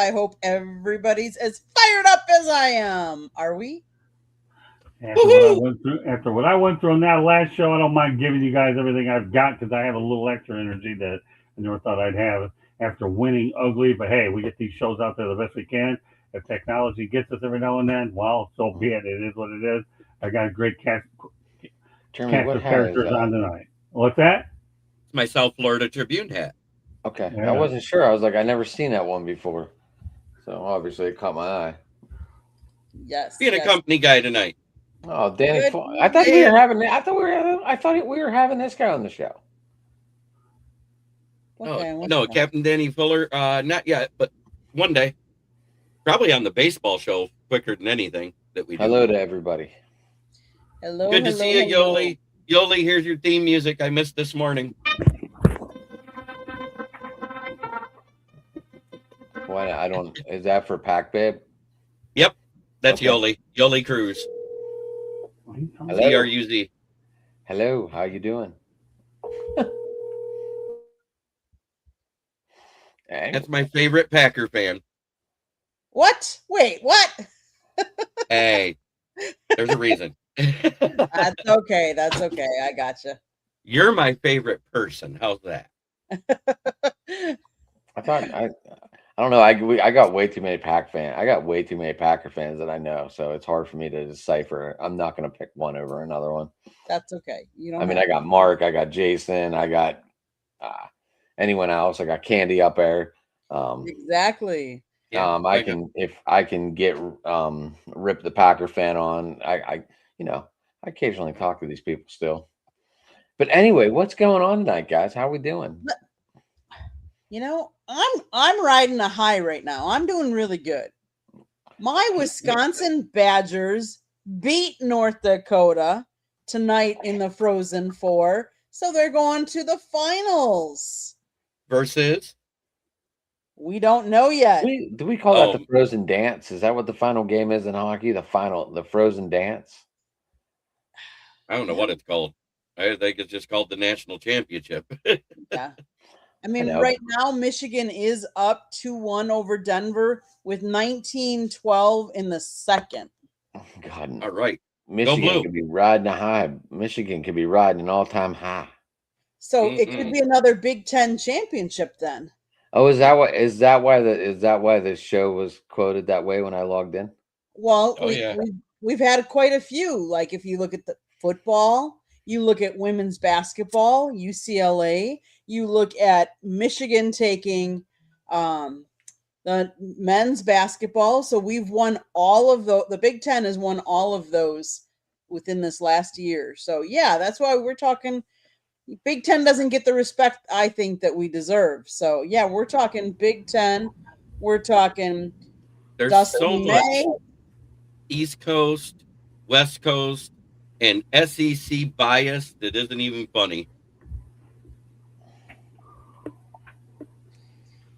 I hope everybody's as fired up as I am. Are we? After what I went through on that last show, I don't mind giving you guys everything I've got because I have a little extra energy that I never thought I'd have after winning ugly. But hey, we get these shows out there the best we can. If technology gets us every now and then, well, so be it. It is what it is. I got a great Jeremy, cast what of hat is characters on that? tonight. What's that? It's my South Florida Tribune hat. Okay, I Yeah. wasn't sure. I was like, I never seen that one before, so obviously it caught my eye. Yes. Being a yes. company guy tonight. Oh, Danny! Good I thought we evening. were having. I thought we were having this guy on the show. Okay, Oh, what's no, that? Captain Danny Fuller. Not yet, but one day. Probably on the baseball show quicker than anything that we do. Hello to everybody. Hello. Good to hello, see you, hello. Yoli. Yoli, here's your theme music I missed this morning. Why? I don't. Is that for Pac Babe? Yep, that's Okay. Yoli. Yoli Cruz. Hello. CRUZ. Hello. How you doing? Hey, That's my favorite Packer fan. What? Wait, what? Hey, there's a reason. That's okay. That's okay. I gotcha. You're my favorite person. How's that? I thought I don't know. I got way too many I got way too many Packer fans that I know, so it's hard for me to decipher. I'm not going to pick one over another one. That's okay. You don't I mean, have I got Mark, I got Jason, I got anyone else. I got Candy up there. exactly. Yeah, I can if I can get Rip the Packer fan on. I I occasionally talk to these people still. But anyway, what's going on tonight, guys? How we doing? You know, I'm riding a high right now. I'm doing really good. My Wisconsin Badgers beat North Dakota tonight in the Frozen Four, so they're going to the finals. versus. We don't know yet. Do we call that Oh. the Frozen Dance? Is that what the final game is in hockey? The Frozen Dance? I don't know what it's called. I think it's just called the national championship. Yeah. I mean, know. right now, Michigan is up 2-1 over Denver with 19-12 in the second. Oh, God, All right. Michigan Blue. could be riding a high. Michigan could be riding an all-time high. So it could be another Big Ten championship then. Oh, is that why the show was quoted that way when I logged in? Well, Oh, yeah. we've had quite a few. Like if you look at the football, you look at women's basketball, UCLA, you look at Michigan taking the men's basketball. So we've won all of the Big Ten has won all of those within this last year. So yeah, that's why we're talking Big Ten doesn't get the respect I think that we deserve. So yeah, we're talking Big Ten. We're talking There's Dustin so much May. East Coast, West Coast, and SEC bias that isn't even funny.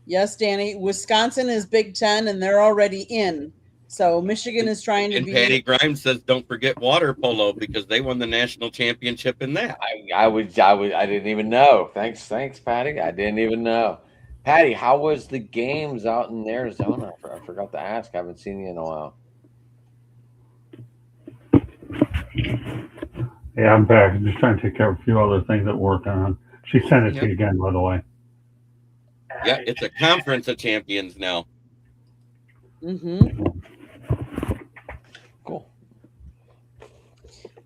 Yes, Danny. Wisconsin is Big Ten, and they're already in. So Michigan is trying to And be. Patty Grimes says, "Don't forget water polo because they won the national championship in that." I didn't even know. Thanks, Patty. I didn't even know. Patty, how was the games out in Arizona? I forgot to ask. I haven't seen you in a while. Yeah, I'm back. I'm just trying to take care of a few other things at work on. She sent it to Yep. you again, by the way. Yeah, it's a conference of champions now. Mm-hmm. Cool.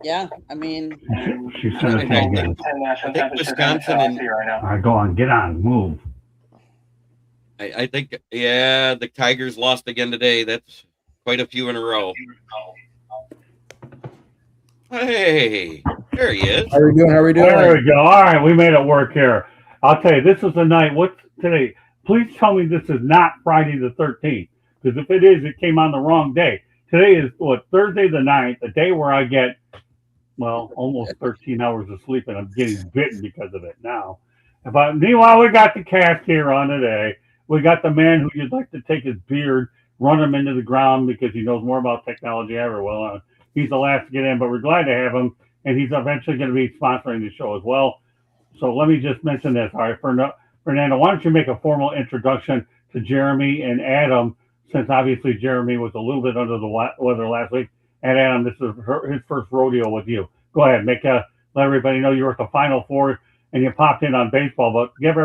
Yeah, I mean, She sent it to you again. I think Wisconsin and All right, go on. Get on. Move. I think the Tigers lost again today. That's quite a few in a row. Hey, there he is. How are we doing? How are we doing? There we go. All right, we made it work here. I'll tell you, this is the night. What's today? Please tell me this is not Friday the 13th. Because if it is, it came on the wrong day. Today is Thursday the 9th, the day where I get, almost 13 hours of sleep, and I'm getting bitten because of it now. But meanwhile, we got the cast here on today. We got the man who you'd like to take his beard, run him into the ground because he knows more about technology ever will. He's the last to get in, but we're glad to have him, and he's eventually going to be sponsoring the show as well. So let me just mention this. All right, Fernando, why don't you make a formal introduction to Jeremy and Adam, since obviously Jeremy was a little bit under the weather last week. And Adam, this is his first rodeo with you. Go ahead, let everybody know you were at the Final Four and you popped in on baseball. But give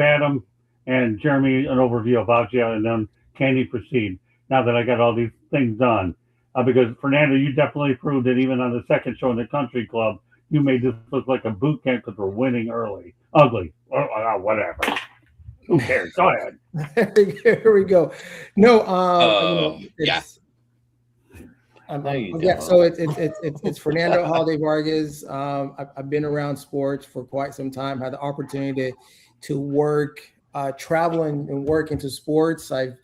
Adam and Jeremy an overview about you, and then Candy proceed. Now that I got all these things done, because Fernando, you definitely proved that even on the second show in the country club, you made this look like a boot camp because we're winning early. Ugly. Whatever. Who cares? Go ahead. Here we go. No, yeah. So it's Fernando Holiday Vargas. I've been around sports for quite some time. Had the opportunity to work, travel and work into sports. I've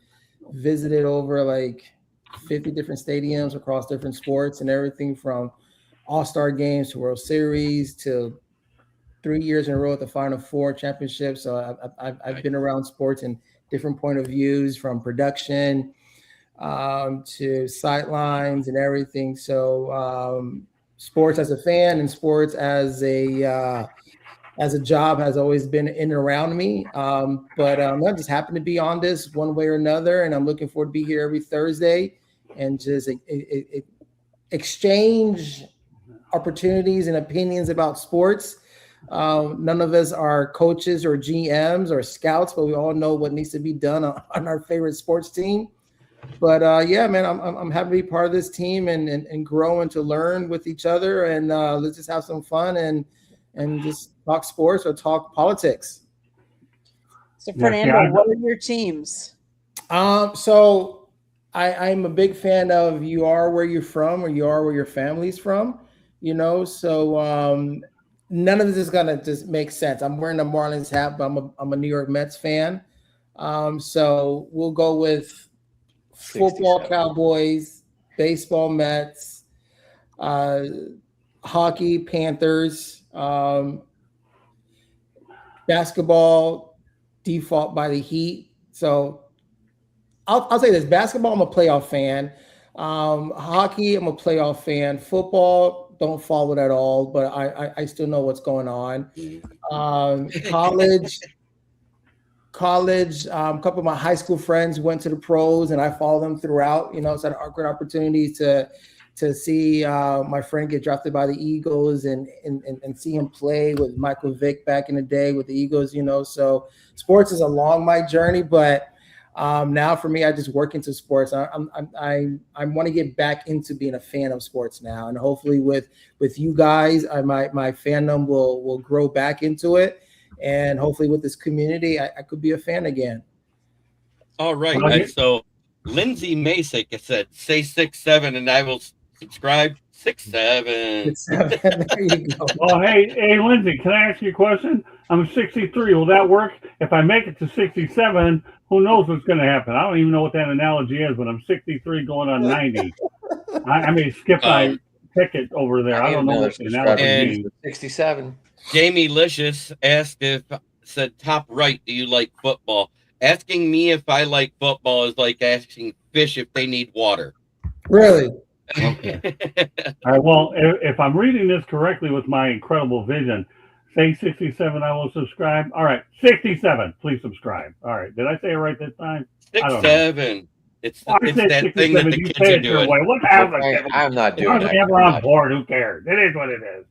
visited over like 50 different stadiums across different sports, and everything from All-Star games to World Series to 3 years in a row at the Final Four championship. So I've been around sports and different point of views, from production to sidelines and everything. So sports as a fan and sports as a job has always been in and around me. But I just happen to be on this one way or another, and I'm looking forward to be here every Thursday and just exchange opportunities and opinions about sports. None of us are coaches or GMs or scouts, but we all know what needs to be done on our favorite sports team. But yeah, man, I'm happy to be part of this team and grow and to learn with each other, and let's just have some fun and just talk sports or talk politics. So Fernando, what are your teams? So I'm a big fan of you are where you're from, or you are where your family's from, so none of this is gonna just make sense. I'm wearing a Marlins hat, but I'm a New York Mets fan. So we'll go with football Cowboys, baseball Mets, hockey Panthers, basketball default by the Heat. So I'll say this: basketball, I'm a playoff fan. Hockey, I'm a playoff fan. Football, don't follow it at all, but I still know what's going on. College, a couple of my high school friends went to the pros, and I follow them throughout. So I had great opportunities to see my friend get drafted by the Eagles and see him play with Michael Vick back in the day with the Eagles. So sports is along my journey, but now for me, I just work into sports. I want to get back into being a fan of sports now, and hopefully with you guys, my fandom will grow back into it, and hopefully with this community, I could be a fan again. All right. And so Lindsay Masick said, "Say 6'7", and I will subscribe." 6'7". 6'7". There you go. Well, hey, Lindsay, can I ask you a question? I'm 63. Will that work? If I make it to 67, who knows what's going to happen? I don't even know what that analogy is, but I'm 63 going on 90. I may skip my ticket over there. I don't know what the analogy means. 67. Jamie Licious said top right, do you like football? Asking me if I like football is like asking fish if they need water. Really? Okay. All right. Well, if I'm reading this correctly with my incredible vision, say 67, I will subscribe. All right, 67, please subscribe. All right, did I say it right this time? 67. It's that thing that the kids are doing. What happened? I'm not doing that. We're on board. Who cares? It is what it is.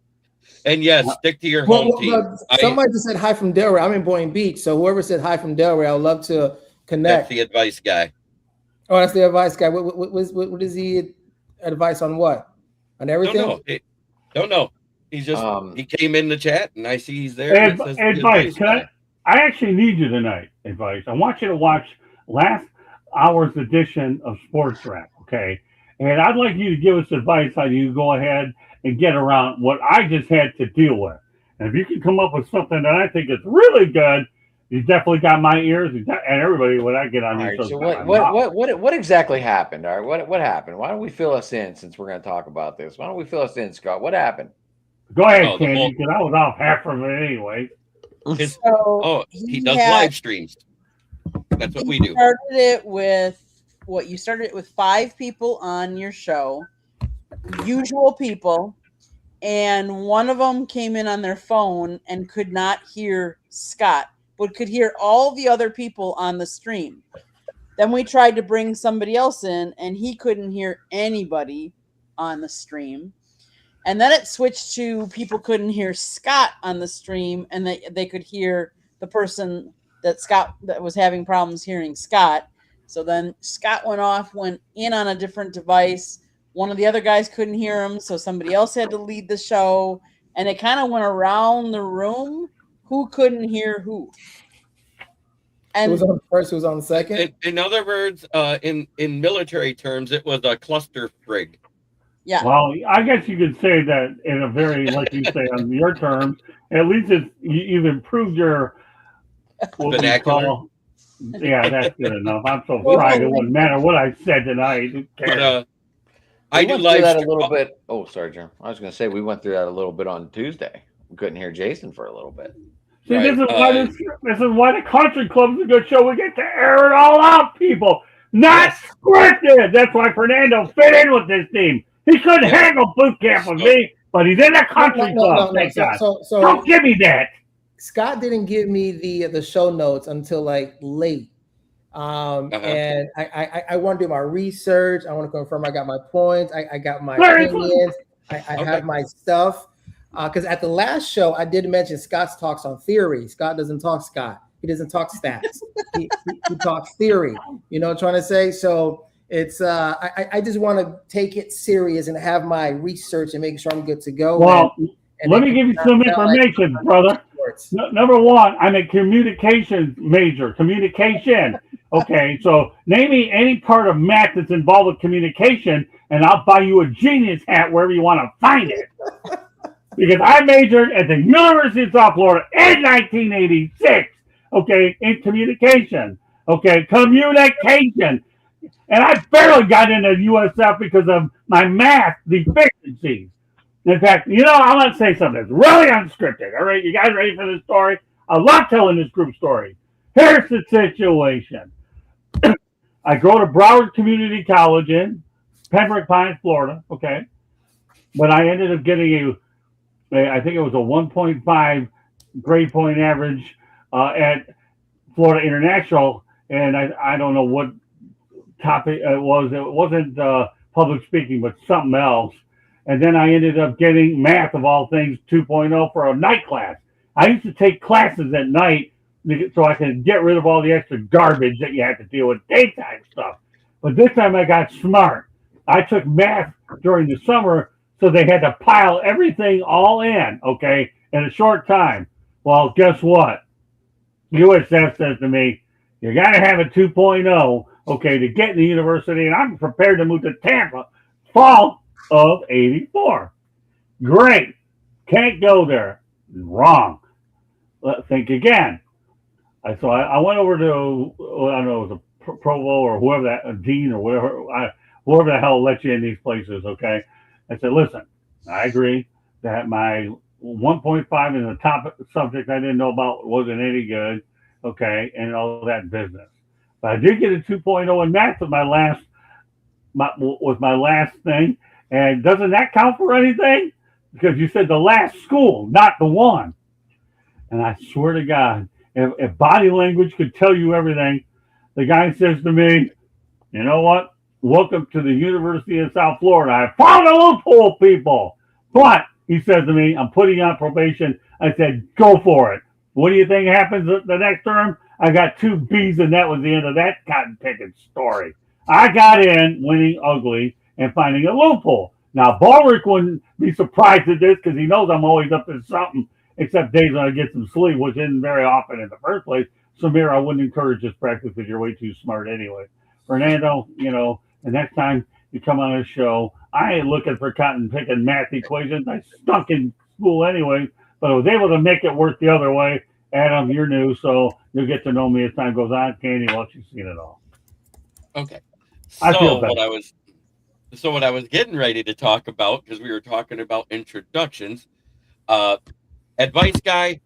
And yes, stick to your home team. Somebody just said hi from Delray. I'm in Boynton Beach, so whoever said hi from Delray, I would love to connect. That's the advice guy. Oh, that's the advice guy. What is he advice on? What? On everything? Don't know. He's just he came in the chat and I see he's there. Advice. I actually need you tonight. Advice. I want you to watch last hour's edition of Sports Wrap. Okay, and I'd like you to give us advice how you go ahead and get around what I just had to deal with. And if you can come up with something that I think is really good, you definitely got my ears and everybody when I get on these. Right, so what exactly happened? All right, what happened? Why don't we fill us in since we're going to talk about this? Why don't we fill us in, Scott? What happened? Go ahead, Candy, because I was off half of it anyway. He does live streams. That's what we do. You started it with 5 people on your show, usual people, and one of them came in on their phone and could not hear Scott but could hear all the other people on the stream. Then we tried to bring somebody else in, and he couldn't hear anybody on the stream. And then it switched to people couldn't hear Scott on the stream, and they could hear the person that was having problems hearing Scott. So then Scott went in on a different device. One of the other guys couldn't hear him, so somebody else had to lead the show. And it kind of went around the room who couldn't hear who. And Who was on the first? Who was on the second? In other words, in military terms, it was a cluster frig. yeah, Well, I guess you could say that in a very, like you say, on your terms. At least you've improved your what we Vernacular. call. Yeah, that's good enough. I'm so fried. It wouldn't matter what I said tonight. Who cares? But I We do went through live that a stream- little bit. Oh, sorry, Jim. I was going to say we went through that a little bit on Tuesday. We couldn't hear Jason for a little bit. See, Right, this is why the country club is a good show. We get to air it all out, people. Not scripted. That's why Fernando fit in with this team. He couldn't Yeah. handle boot camp with me, but he's in the country club. Thank God. So Don't give me that. Scott didn't give me the show notes until like late. And I want to do my research. I want to confirm I got my points. I got my Very opinions. I Okay. have my stuff. Because at the last show, I did mention Scott's talks on theory. Scott doesn't talk Scott. He doesn't talk stats. he talks theory. You know what I'm trying to say? So it's I just want to take it serious and have my research and make sure I'm good to go. Well, And let then me give you not some sound like information, brother. sports. Number one, I'm a communications major. Communication. Okay, so name me any part of math that's involved with communication, and I'll buy you a genius hat wherever you want to find it. Because I majored at the University of South Florida in 1986. Okay, in communication. Okay, communication. And I barely got into USF because of my math deficiencies. In fact, I'm going to say something that's really unscripted. All right, you guys ready for this story? I love telling this group story. Here's the situation. I go to Broward Community College in Pembroke Pines, Florida, okay? But I ended up getting I think it was a 1.5 grade point average at Florida International, and I don't know what topic it was. It wasn't public speaking, but something else. And then I ended up getting math, of all things, 2.0 for a night class. I used to take classes at night so I could get rid of all the extra garbage that you had to deal with daytime stuff. But this time I got smart. I took math during the summer, so they had to pile everything all in, okay, in a short time. Well, guess what? USF says to me, you got to have a 2.0, okay, to get in the university, and I'm prepared to move to Tampa fall of 84. Great. Can't go there. Wrong. Let's think again. So I went over to, I don't know, it was a provo or whoever that, dean or whatever, whoever the hell let you in these places, okay? I said, listen, I agree that my 1.5 in the top subject I didn't know about wasn't any good, okay, and all that business. But I did get a 2.0 in math with my last thing. And doesn't that count for anything? Because you said the last school, not the one. And I swear to God, if body language could tell you everything, the guy says to me, you know what? Welcome to the University of South Florida. I found a loophole, people. But, he said to me, I'm putting you on probation. I said, go for it. What do you think happens the next term? I got 2 B's, and that was the end of that cotton picking story. I got in winning ugly and finding a loophole. Now, Ballrick wouldn't be surprised at this because he knows I'm always up to something, except days when I get some sleep, which isn't very often in the first place. Samir, I wouldn't encourage this practice because you're way too smart anyway. Fernando, the next time you come on this show, I ain't looking for cotton picking math equations. I stunk in school anyway, but I was able to make it work the other way. Adam, you're new, so you'll get to know me as time goes on. Candy, well, you've seen it all. Okay. I feel So better. what I was getting ready to talk about, because we were talking about introductions, advice guy,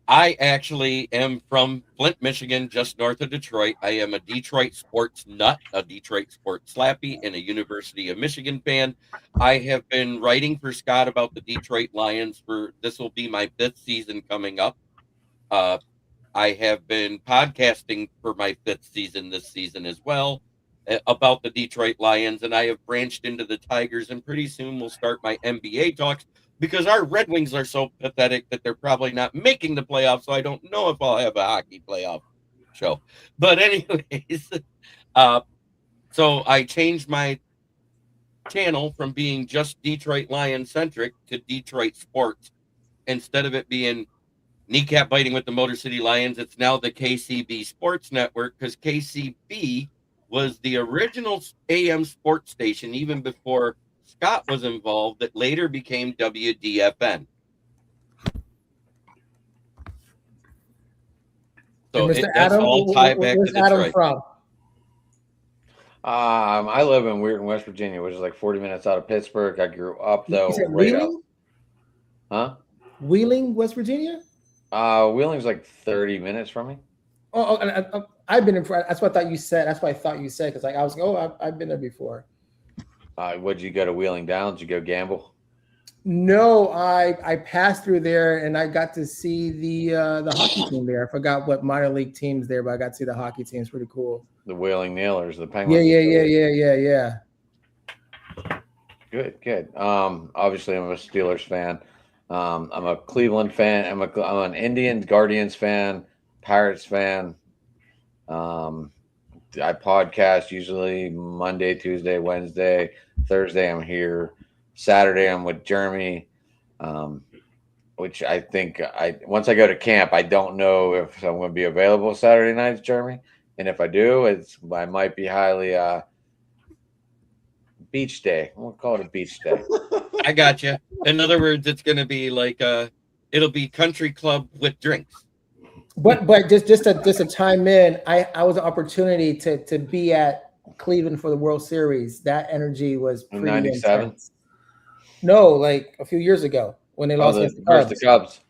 I actually am from Flint, Michigan, just north of Detroit. I am a Detroit sports nut, a Detroit sports slappy, and a University of Michigan fan. I have been writing for Scott about the Detroit Lions this will be my 5th season coming up. I have been podcasting for my 5th season this season as well about the Detroit Lions, and I have branched into the Tigers, and pretty soon we'll start my NBA talks because our Red Wings are so pathetic that they're probably not making the playoffs, so I don't know if I'll have a hockey playoff show. But anyways, so I changed my channel from being just Detroit Lion centric to Detroit sports. Instead of it being kneecap biting with the Motor City Lions, it's now the KCB Sports Network, because KCB was the original AM sports station even before Scott was involved, that later became WDFN. So And Mr. that's Adam, all tied back to where's Adam Detroit. from? I live in Weirton, West Virginia, which is like 40 minutes out of Pittsburgh. I grew up though. You said right up. Wheeling? Huh? Wheeling, West Virginia? Wheeling's like 30 minutes from me. Oh, and I've been in. That's what I thought you said. That's what I thought you said, because like I was like, oh, I've been there before. Would you go to Wheeling Downs? Did you go gamble? No, I passed through there and I got to see the hockey team there. I forgot what minor league teams there, but I got to see the hockey team. It's pretty cool. The Wheeling Nailers, the Penguins. Yeah. Good. Obviously, I'm a Steelers fan. I'm a Cleveland fan. I'm an Indians, Guardians fan, Pirates fan. I podcast usually Monday, Tuesday, Wednesday, Thursday. I'm here. Saturday, I'm with Jeremy, which I think once I go to camp, I don't know if I'm going to be available Saturday nights, Jeremy. And if I do, I might be highly beach day. We'll call it a beach day. I got you. In other words, it's going to be like it'll be country club with drinks. But just to chime in, I was an opportunity to be at Cleveland for the World Series. That energy was pretty 97? intense. No, like a few years ago when they lost against the Cubs.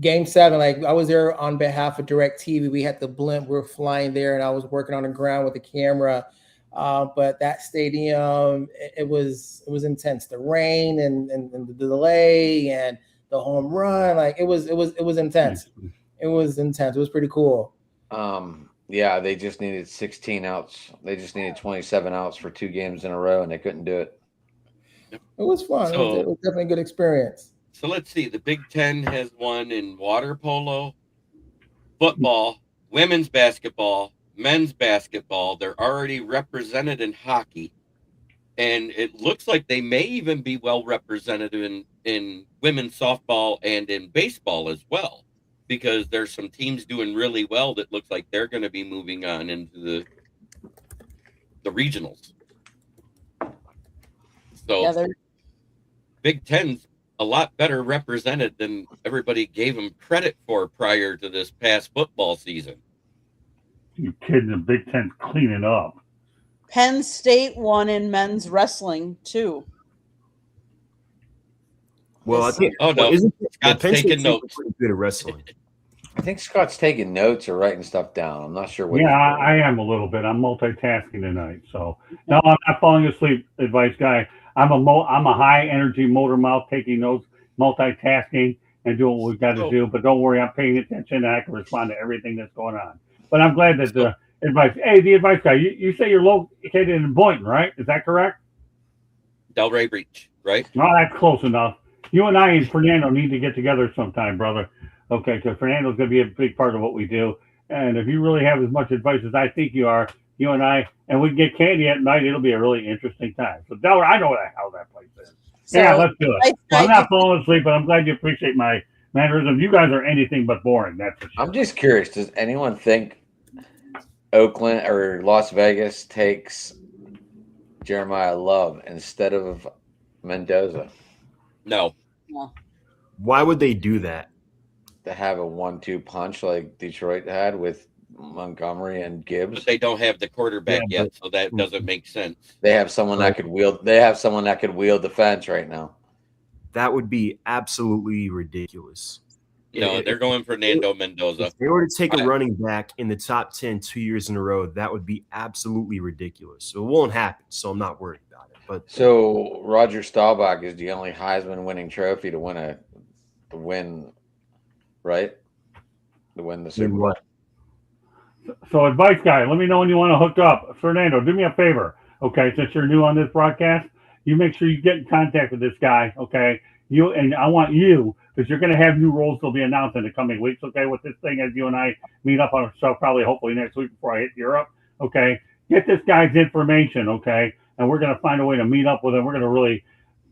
Game 7, like I was there on behalf of DirecTV. We had the blimp. We were flying there, and I was working on the ground with the camera. But that stadium, it was intense. The rain and the delay and the home run, like it was intense. It was intense. It was pretty cool. Yeah, they just needed 16 outs. They just needed 27 outs for 2 games in a row, and they couldn't do it. It was fun. So, it was definitely a good experience. So let's see. The Big Ten has won in water polo, football, women's basketball, men's basketball. They're already represented in hockey. And it looks like they may even be well represented in women's softball and in baseball as well, because there's some teams doing really well that looks like they're going to be moving on into the regionals. So Yeah, Big Ten's a lot better represented than everybody gave them credit for prior to this past football season. You kidding? The Big Ten's cleaning up. Penn State won in men's wrestling too. Well, I think. Oh, no. Isn't Scott's Penn State's taking notes. pretty good at wrestling? I think Scott's taking notes or writing stuff down. I'm not sure what. Yeah, I am a little bit. I'm multitasking tonight. So no, I'm not falling asleep, advice guy. I'm a high energy motor mouth, taking notes, multitasking, and doing what we've got to do. But don't worry, I'm paying attention and I can respond to everything that's going on. But I'm glad that the advice. Hey, the advice guy, you say you're located in Boynton, right? Is that correct? Delray Beach, right? No, that's close enough. You and I and Fernando need to get together sometime, brother. Okay, because Fernando's going to be a big part of what we do. And if you really have as much advice as I think you are, you and I, and we get candy at night, it'll be a really interesting time. So, Delaware, I know what the hell that place is. So, yeah, let's do it. I'm not falling asleep, but I'm glad you appreciate my mannerism. You guys are anything but boring, that's for sure. I'm just curious. Does anyone think Oakland or Las Vegas takes Jeremiah Love instead of Mendoza? No. Why would they do that? To have a 1-2 punch like Detroit had with Montgomery and Gibbs. But they don't have the quarterback yet, so that doesn't make sense. They have someone that could wield. They have someone that could wield the fence right now. That would be absolutely ridiculous. No, they're going for Fernando Mendoza. If they were to take a running back in the top 10 2 years in a row, that would be absolutely ridiculous. So it won't happen. So I'm not worried about it. But so Roger Staubach is the only Heisman winning trophy to win, right? to win the Super Bowl. So, advice guy, let me know when you want to hook up. Fernando, do me a favor, okay? Since you're new on this broadcast, you make sure you get in contact with this guy, okay? And I want you, because you're going to have new roles that'll be announced in the coming weeks, okay? With this thing, as you and I meet up on a show, probably hopefully next week before I hit Europe, okay? Get this guy's information, okay? And we're going to find a way to meet up with him. We're going to really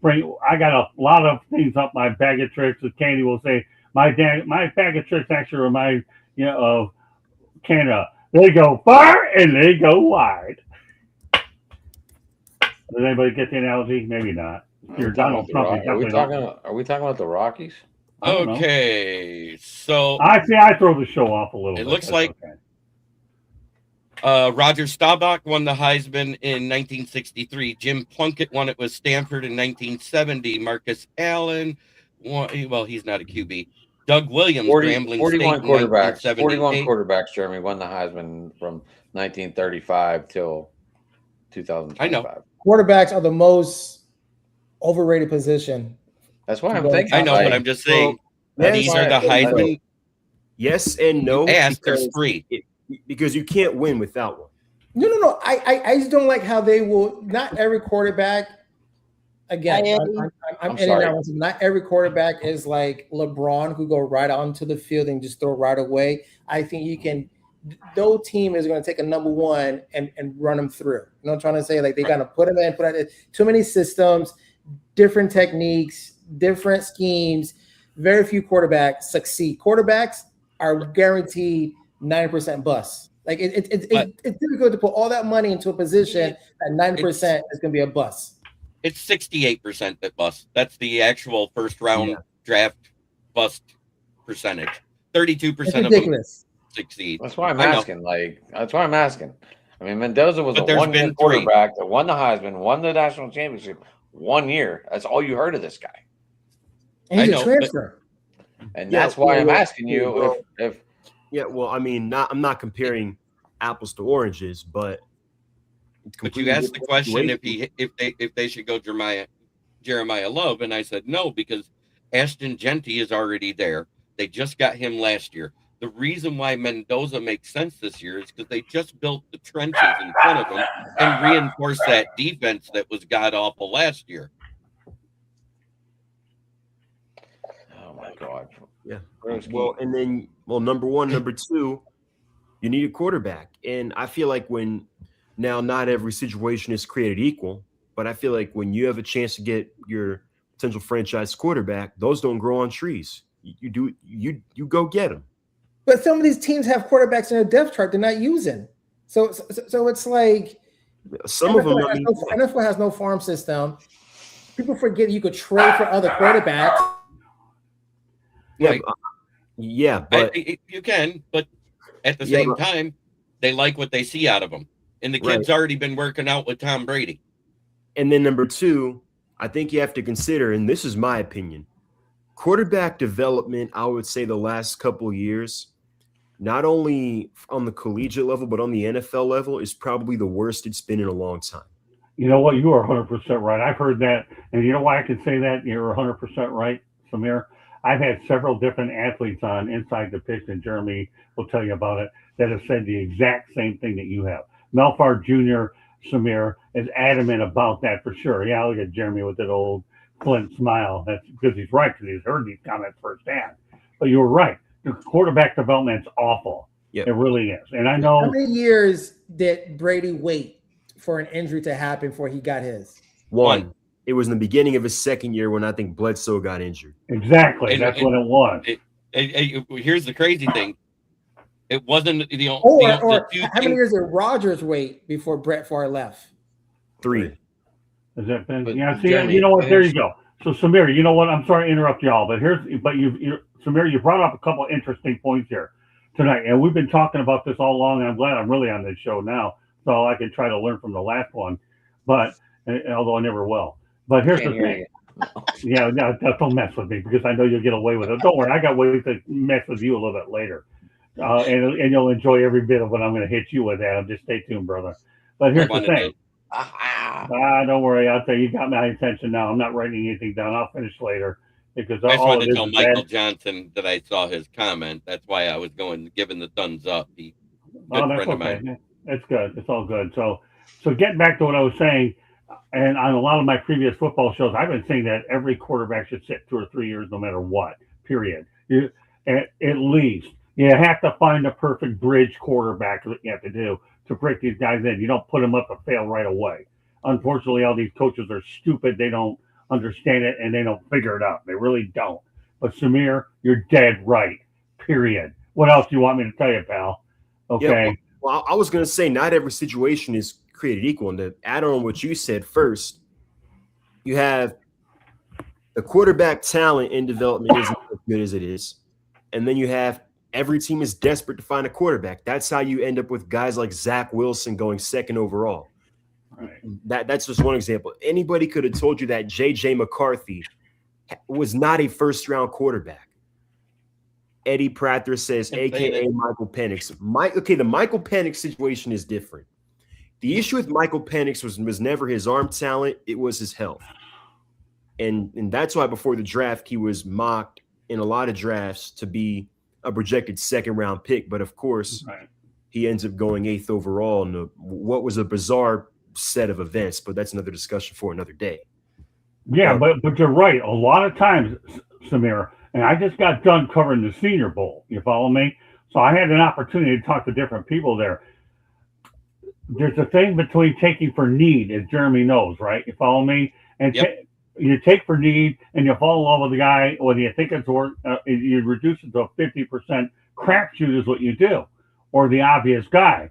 I got a lot of things up my bag of tricks, as Candy will say. My bag of tricks actually remind of Canada. They go far and they go wide. Does anybody get the analogy? Maybe not. You're Donald Trump. Are we talking about the Rockies? Okay, so I throw the show off a little bit. It looks like Roger Staubach won the Heisman in 1963. Jim Plunkett won it with Stanford in 1970. Marcus Allen, well, he's not a QB. Doug Williams, 41 quarterbacks. 41 quarterbacks. quarterbacks. Jeremy won the Heisman from 1935 till 2025. I know. Quarterbacks are the most overrated position. That's why I'm thinking. I know, but I'm just saying these are the Heisman. Yes and no. There's three. Because you can't win without one. No. I just don't like how they will. Not every quarterback. Again, I'm sorry. Not every quarterback is like LeBron, who go right onto the field and just throw right away. I think you can. No team is going to take a number one and run them through. You know what I'm trying to say? Like they got to put them in, put out too many systems, different techniques, different schemes. Very few quarterbacks succeed. Quarterbacks are guaranteed 90% bust. Like it's difficult to put all that money into a position that 90% is going to be a bust. It's 68% that bust. That's the actual first round draft bust percentage. 32% of them succeed. That's why I'm asking. I mean, Mendoza was a one-year quarterback that won the Heisman, won the national championship 1 year. That's all you heard of this guy. And he's a transfer. And that's why I'm asking you if. Yeah, well, I mean, I'm not comparing apples to oranges, but you asked the question if they should go Jeremiah Love, and I said no, because Ashton Genty is already there. They just got him last year. The reason why Mendoza makes sense this year is because they just built the trenches in front of them and reinforced that defense that was god awful last year. Oh my God. Yeah. Well, and then number one, number two, you need a quarterback. And I feel like not every situation is created equal, but I feel like when you have a chance to get your potential franchise quarterback, those don't grow on trees. You go get them. But some of these teams have quarterbacks in their depth chart they're not using. So it's like some of them. NFL has no farm system. People forget you could trade for other quarterbacks. Yeah, but you can. But at the same time, they like what they see out of them, and the kid's already been working out with Tom Brady. And then number two, I think you have to consider, and this is my opinion, quarterback development. I would say the last couple of years, not only on the collegiate level but on the NFL level, is probably the worst it's been in a long time. You know what? You are 100% right. I've heard that, and you know why I can say that? You're 100% right, Samir. I've had several different athletes on Inside the Pitch, and Jeremy will tell you about it, that have said the exact same thing that you have. Melfar Jr., Samir, is adamant about that for sure. Yeah, look at Jeremy with that old Clint smile. That's because he's right, because he's heard these comments firsthand. But you're right. The quarterback development's awful. Yep. It really is. And I know. How many years did Brady wait for an injury to happen before he got his? One. It was in the beginning of his second year when I think Bledsoe got injured. Exactly. That's what it was. Here's the crazy thing. It wasn't how many years did Rodgers wait before Brett Favre left? 3. Has that been? Yeah. See, you know what? There you go. So Samir, you know what? I'm sorry to interrupt y'all, but Samir, you brought up a couple of interesting points here tonight, and we've been talking about this all along. And I'm glad I'm really on this show now, so I can try to learn from the last one. But although I never will. But here's the thing. Yeah, no, don't mess with me because I know you'll get away with it. Don't worry, I got ways to mess with you a little bit later, and you'll enjoy every bit of what I'm going to hit you with, Adam. Just stay tuned, brother. But here's the thing. Don't worry, I'll tell you, got my attention now. I'm not writing anything down. I'll finish later. because I just all wanted it to is tell is Michael bad. Johnson that I saw his comment. That's why I was giving the thumbs up. He, Oh, good that's friend of okay. mine. It's good. It's all good. So getting back to what I was saying, and on a lot of my previous football shows, I've been saying that every quarterback should sit 2 or 3 years, no matter what. Period. At least you have to find the perfect bridge quarterback that you have to do to break these guys in. You don't put them up to fail right away. Unfortunately, all these coaches are stupid. They don't understand it and they don't figure it out. They really don't. But Samir, you're dead right. Period. What else do you want me to tell you, pal? Yeah, Okay. well, I was going to say not every situation is created equal. And to add on what you said first, you have the quarterback talent in development isn't as good as it is. And then you have every team is desperate to find a quarterback. That's how you end up with guys like Zach Wilson going second overall. Right. That's just one example. Anybody could have told you that J.J. McCarthy was not a first-round quarterback. Eddie Prather says, a.k.a. Michael Penix. The Michael Penix situation is different. The issue with Michael Penix was never his arm talent. It was his health. And that's why before the draft, he was mocked in a lot of drafts to be a projected second-round pick. But, of course, he ends up going 8th overall in what was a bizarre set of events. But that's another discussion for another day. Yeah, but you're right. A lot of times, Samir, and I just got done covering the Senior Bowl. You follow me? So I had an opportunity to talk to different people there. There's a thing between taking for need, as Jeremy knows, right? You follow me? And you take for need, and you fall in love with the guy, whether you think it's work, you reduce it to a 50% crapshoot is what you do, or the obvious guy.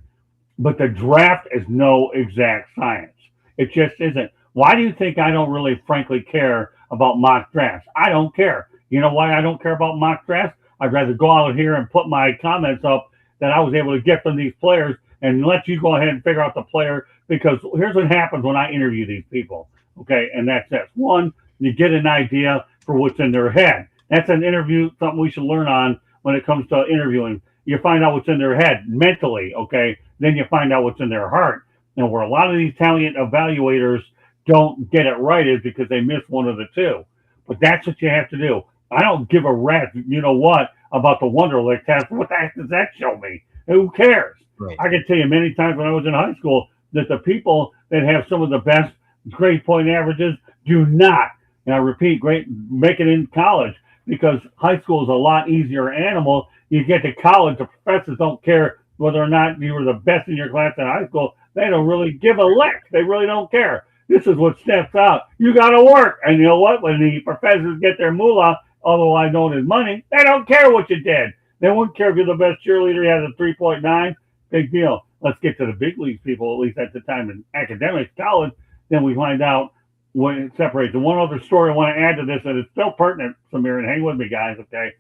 But the draft is no exact science. It just isn't. Why do you think I don't really, frankly, care about mock drafts? I don't care. You know why I don't care about mock drafts? I'd rather go out here and put my comments up that I was able to get from these players and let you go ahead and figure out the player. Because here's what happens when I interview these people. Okay, and that's it. One, you get an idea for what's in their head. That's an interview, something we should learn on when it comes to interviewing. You find out what's in their head mentally, okay? Then you find out what's in their heart. And where a lot of these talent evaluators don't get it right is because they miss one of the two. But that's what you have to do. I don't give a rat's, you know what, about the Wonderlic test. What the heck does that show me? Who cares? Right. I can tell you many times when I was in high school that the people that have some of the best grade point averages do not, and I repeat, make it in college, because high school is a lot easier animal. You get to college, the professors don't care whether or not you were the best in your class in high school. They don't really give a lick. They really don't care. This is what steps out. You got to work. And you know what? When the professors get their moolah, otherwise known as money, they don't care what you did. They wouldn't care if you're the best cheerleader, you had a 3.9. Big deal. Let's get to the big leagues people, at least at the time in academics, college. Then we find out what it separates. And one other story I want to add to this, and it's still pertinent, Samir, and hang with me, guys, okay?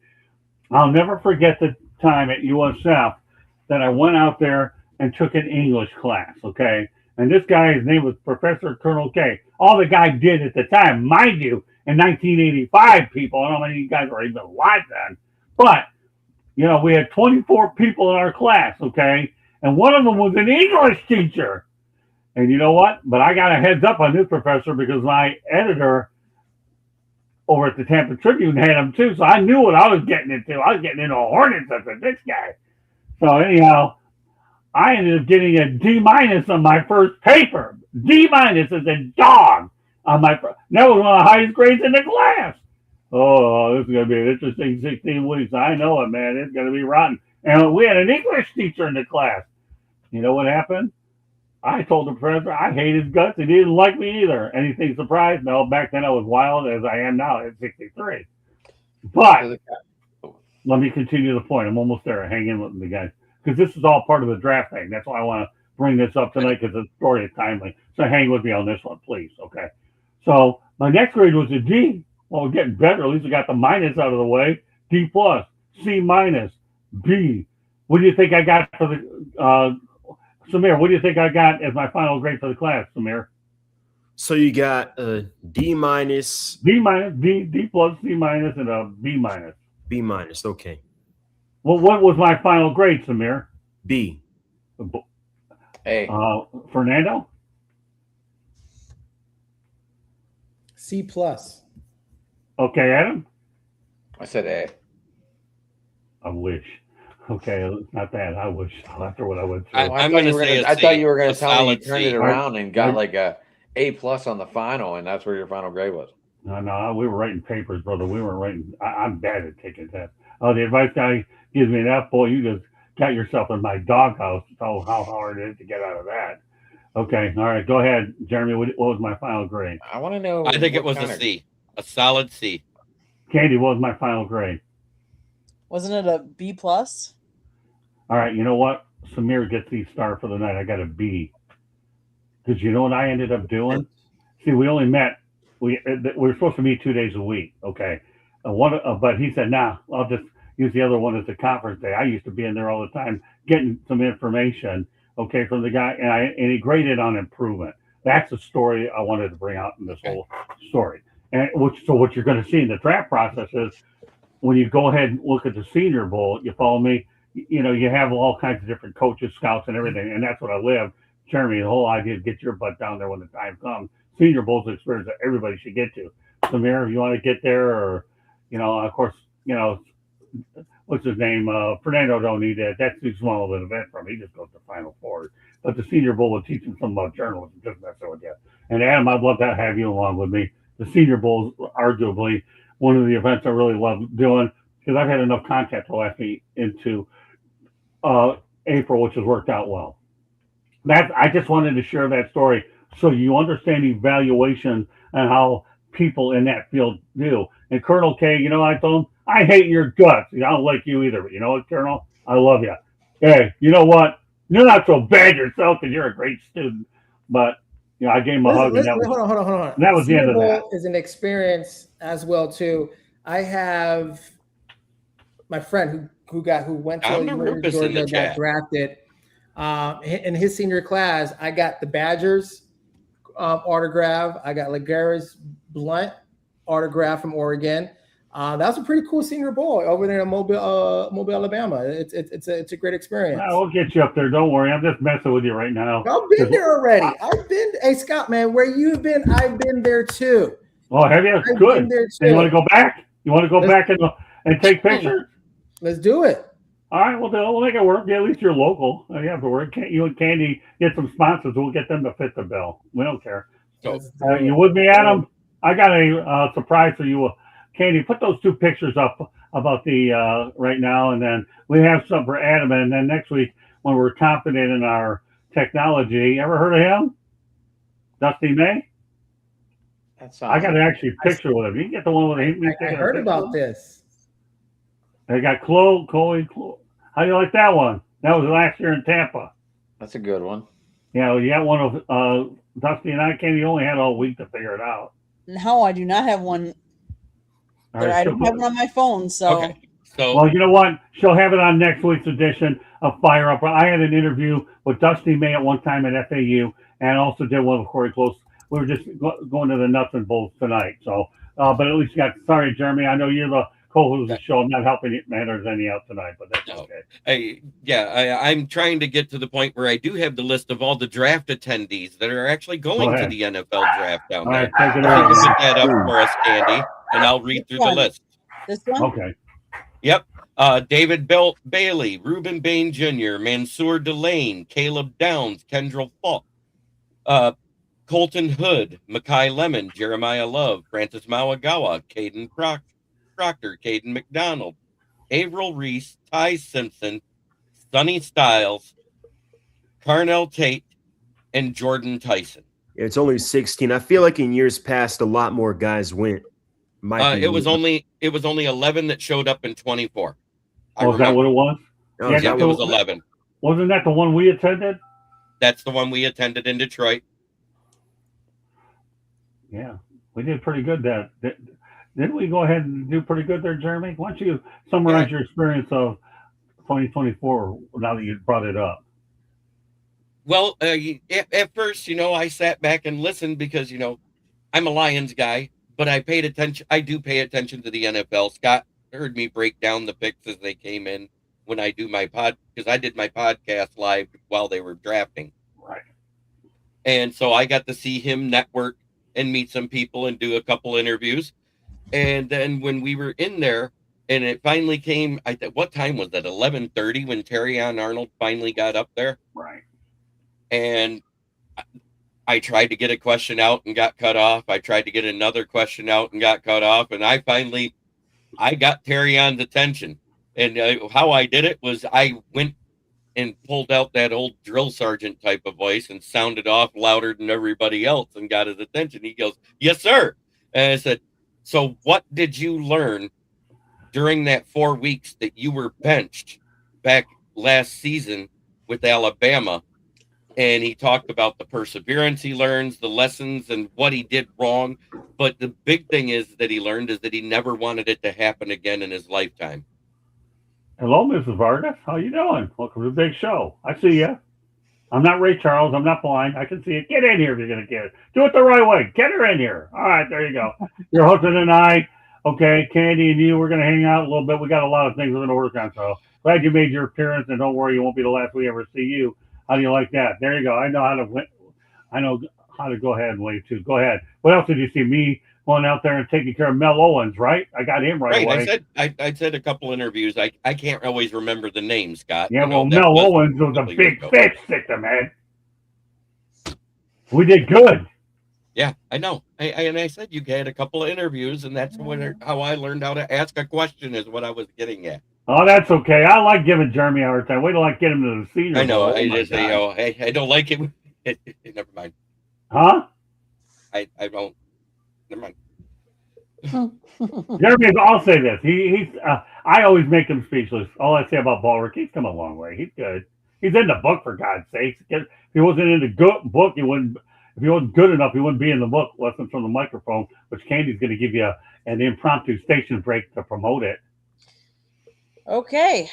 I'll never forget the time at USF that I went out there and took an English class, okay? And this guy, his name was Professor Colonel K. All the guy did at the time, mind you, in 1985, people, I don't know how many of you guys were even alive then, but, you know, we had 24 people in our class, okay? And one of them was an English teacher. And you know what? But I got a heads up on this professor because my editor over at the Tampa Tribune had him too. So I knew what I was getting into. I was getting into a hornet's nest with this guy. So anyhow, I ended up getting a D- on my first paper. D- as a dog on my first. That was one of the highest grades in the class. Oh, this is going to be an interesting 16 weeks. I know it, man. It's going to be rotten. And we had an English teacher in the class. You know what happened? I told the professor I hate his guts. He didn't like me either. Anything surprised? No, back then I was wild as I am now at 63. But let me continue the point. I'm almost there. Hang in with me, guys. Because this is all part of the draft thing. That's why I want to bring this up tonight, because the story is timely. So hang with me on this one, please. Okay. So my next grade was a D. Well, we're getting better. At least we got the minus out of the way. D plus, C minus, B. What do you think I got for the Samir, what do you think I got as my final grade for the class, Samir? So you got a D minus, D minus, D plus, C minus, and a B minus. B minus. Okay. Well, what was my final grade, Samir? B. Hey. Fernando? C plus. Okay, Adam? I said A. I wish. Okay, it's not bad. I wish after what I went through. I I'm thought going you to were say gonna. a I thought C, you were gonna a tell me you solid turned C. it around and got Right. like a A+ on the final, and that's where your final grade was. No, we were writing papers, brother. We weren't writing. I'm bad at taking tests. Oh, the advice guy gives me an F. Boy, you just got yourself in my doghouse. Oh, how hard it is to get out of that. Okay, all right, go ahead, Jeremy. What was my final grade? I want to know. I think it what was a kind of- C, a solid C. Candy, what was my final grade? Wasn't it a B plus? All right, you know what? Samir gets the star for the night. I got a B. Because you know what I ended up doing? See, we only met. We were supposed to meet 2 days a week. Okay, but he said, "Nah, I'll just use the other one as a conference day." I used to be in there all the time getting some information. Okay, from the guy, and he graded on improvement. That's the story I wanted to bring out in this whole story. And what you're going to see in the draft process is when you go ahead and look at the Senior Bowl. You follow me? You know, you have all kinds of different coaches, scouts, and everything, and that's what I live. Jeremy, the whole idea is get your butt down there when the time comes. Senior Bowl's an experience that everybody should get to. Samir, if you want to get there, or of course, what's his name? Fernando don't need that. That's too small of an event for him. He just goes to Final Four. But the Senior Bowl will teach him something about journalism, just messing with you. And Adam, I'd love to have you along with me. The Senior Bowl is arguably one of the events I really love doing because I've had enough contact to last me into April, which has worked out well. I just wanted to share that story so you understand evaluation and how people in that field do. And Colonel K, I told him, I hate your guts. I don't like you either, but you know what, Colonel? I love you. Hey, you know what? You're not so bad yourself because you're a great student. But, I gave him a hug. Listen, hold on. That was the end of that. Is an experience as well, too. I have my friend who went to Rufus in the Georgia, got chat. drafted. In his senior class, I got the Badgers autograph. I got LeGarrette Blount autograph from Oregon. That was a pretty cool Senior Bowl over there in Mobile, Alabama. It's a great experience. We'll get you up there. Don't worry. I'm just messing with you right now. I've been there already. Hey, Scott, man, where you've been, I've been there too. Oh, have you? I've Good. been there So you too. want to go back? You want to go back and take pictures? Let's do it. All right, we'll make it work. Yeah, at least you're local. You have to work. You and Candy get some sponsors. We'll get them to fit the bill. We don't care. So, Let's do it. You with me, Adam? I got a surprise for you. Candy, put those 2 pictures up about the right now, and then we have something for Adam. And then next week, when we're confident in our technology, ever heard of him? Dusty May? I got an actually picture with him. You can get the one with him. I heard about this. They got Chloe. How do you like that one? That was last year in Tampa. That's a good one. Yeah, you got one of Dusty and I. Candy only had all week to figure it out. No, I do not have one. All right, I don't have one on my phone, so okay. So, well, you know what? She'll have it on next week's edition of Fire Up. I had an interview with Dusty May at one time at FAU, and also did one with Corey Close. We were just going to the nuts and bolts tonight. So, but at least you got. Sorry, Jeremy. I know you're the co-host of the show. I'm not helping it matters any out tonight, but that's okay. I'm trying to get to the point where I do have the list of all the draft attendees that are actually going to the NFL draft down All there. right, take it If you over. can put that up for us, Candy, and I'll read through the list. this one. Okay. Yep. David Bailey, Reuben Bain Jr., Mansour Delane, Caleb Downs, Kendrell Falk, Colton Hood, Makai Lemon, Jeremiah Love, Francis Mawagawa, Caden Proctor, Caden McDonald, Averill Reese, Ty Simpson, Sonny Styles, Carnell Tate, and Jordan Tyson. It's only 16. I feel like in years past, a lot more guys went. It was only 11 that showed up in 24. Oh, is that what it was? Oh, Yeah, is that It what- was 11. Wasn't that the one we attended? That's the one we attended in Detroit. Yeah, we did pretty good. Didn't we go ahead and do pretty good there, Jeremy? Why don't you summarize your experience of 2024 now that you brought it up? Well, at first, I sat back and listened because, I'm a Lions guy, but I paid attention. I do pay attention to the NFL. Scott heard me break down the picks as they came in when I do my because I did my podcast live while they were drafting. Right. And so I got to see him network and meet some people and do a couple interviews. And then when we were in there, And it finally came. What time was that? 11:30 when Terrion Arnold finally got up there. Right. And I tried to get a question out and got cut off. I tried to get another question out and got cut off. And I got Terrion's attention. And how I did it was I went and pulled out that old drill sergeant type of voice and sounded off louder than everybody else and got his attention. He goes, "Yes, sir." And I said, "So what did you learn during that 4 weeks that you were benched back last season with Alabama?" And he talked about the perseverance he learns, the lessons, and what he did wrong. But the big thing is that he learned is that he never wanted it to happen again in his lifetime. Hello, Mrs. Vargas. How you doing? Welcome to the big show. I see you. I'm not Ray Charles. I'm not blind. I can see it. Get in here if you're going to get it. Do it the right way. Get her in here. All right, there you go. Your husband and I, okay, Candy and you, we're going to hang out a little bit. We got a lot of things we're going to work on. So glad you made your appearance, and don't worry, you won't be the last we ever see you. How do you like that? There you go. I know how to go ahead and wave too. Go ahead. What else did you see? Me going out there and taking care of Mel Owens, right? I got him right away. I said a couple interviews. I can't always remember the name, Scott. Yeah, well, Mel Owens was a big fish sticker, man. We did good. Yeah, I know. I said you had a couple of interviews, and that's how I learned how to ask a question is what I was getting at. Oh, that's okay. I like giving Jeremy a hard time. Wait till I get him to the senior. I know. I don't like it. Never mind. Huh? I don't. Never mind. Jeremy, I'll say this. He's. I always make him speechless. All I say about Ballrick, he's come a long way. He's good. He's in the book, for God's sakes. If he wasn't in the book, he wouldn't. If he wasn't good enough, he wouldn't be in the book. Lessons from the Microphone, which Candy's going to give you an impromptu station break to promote it. Okay.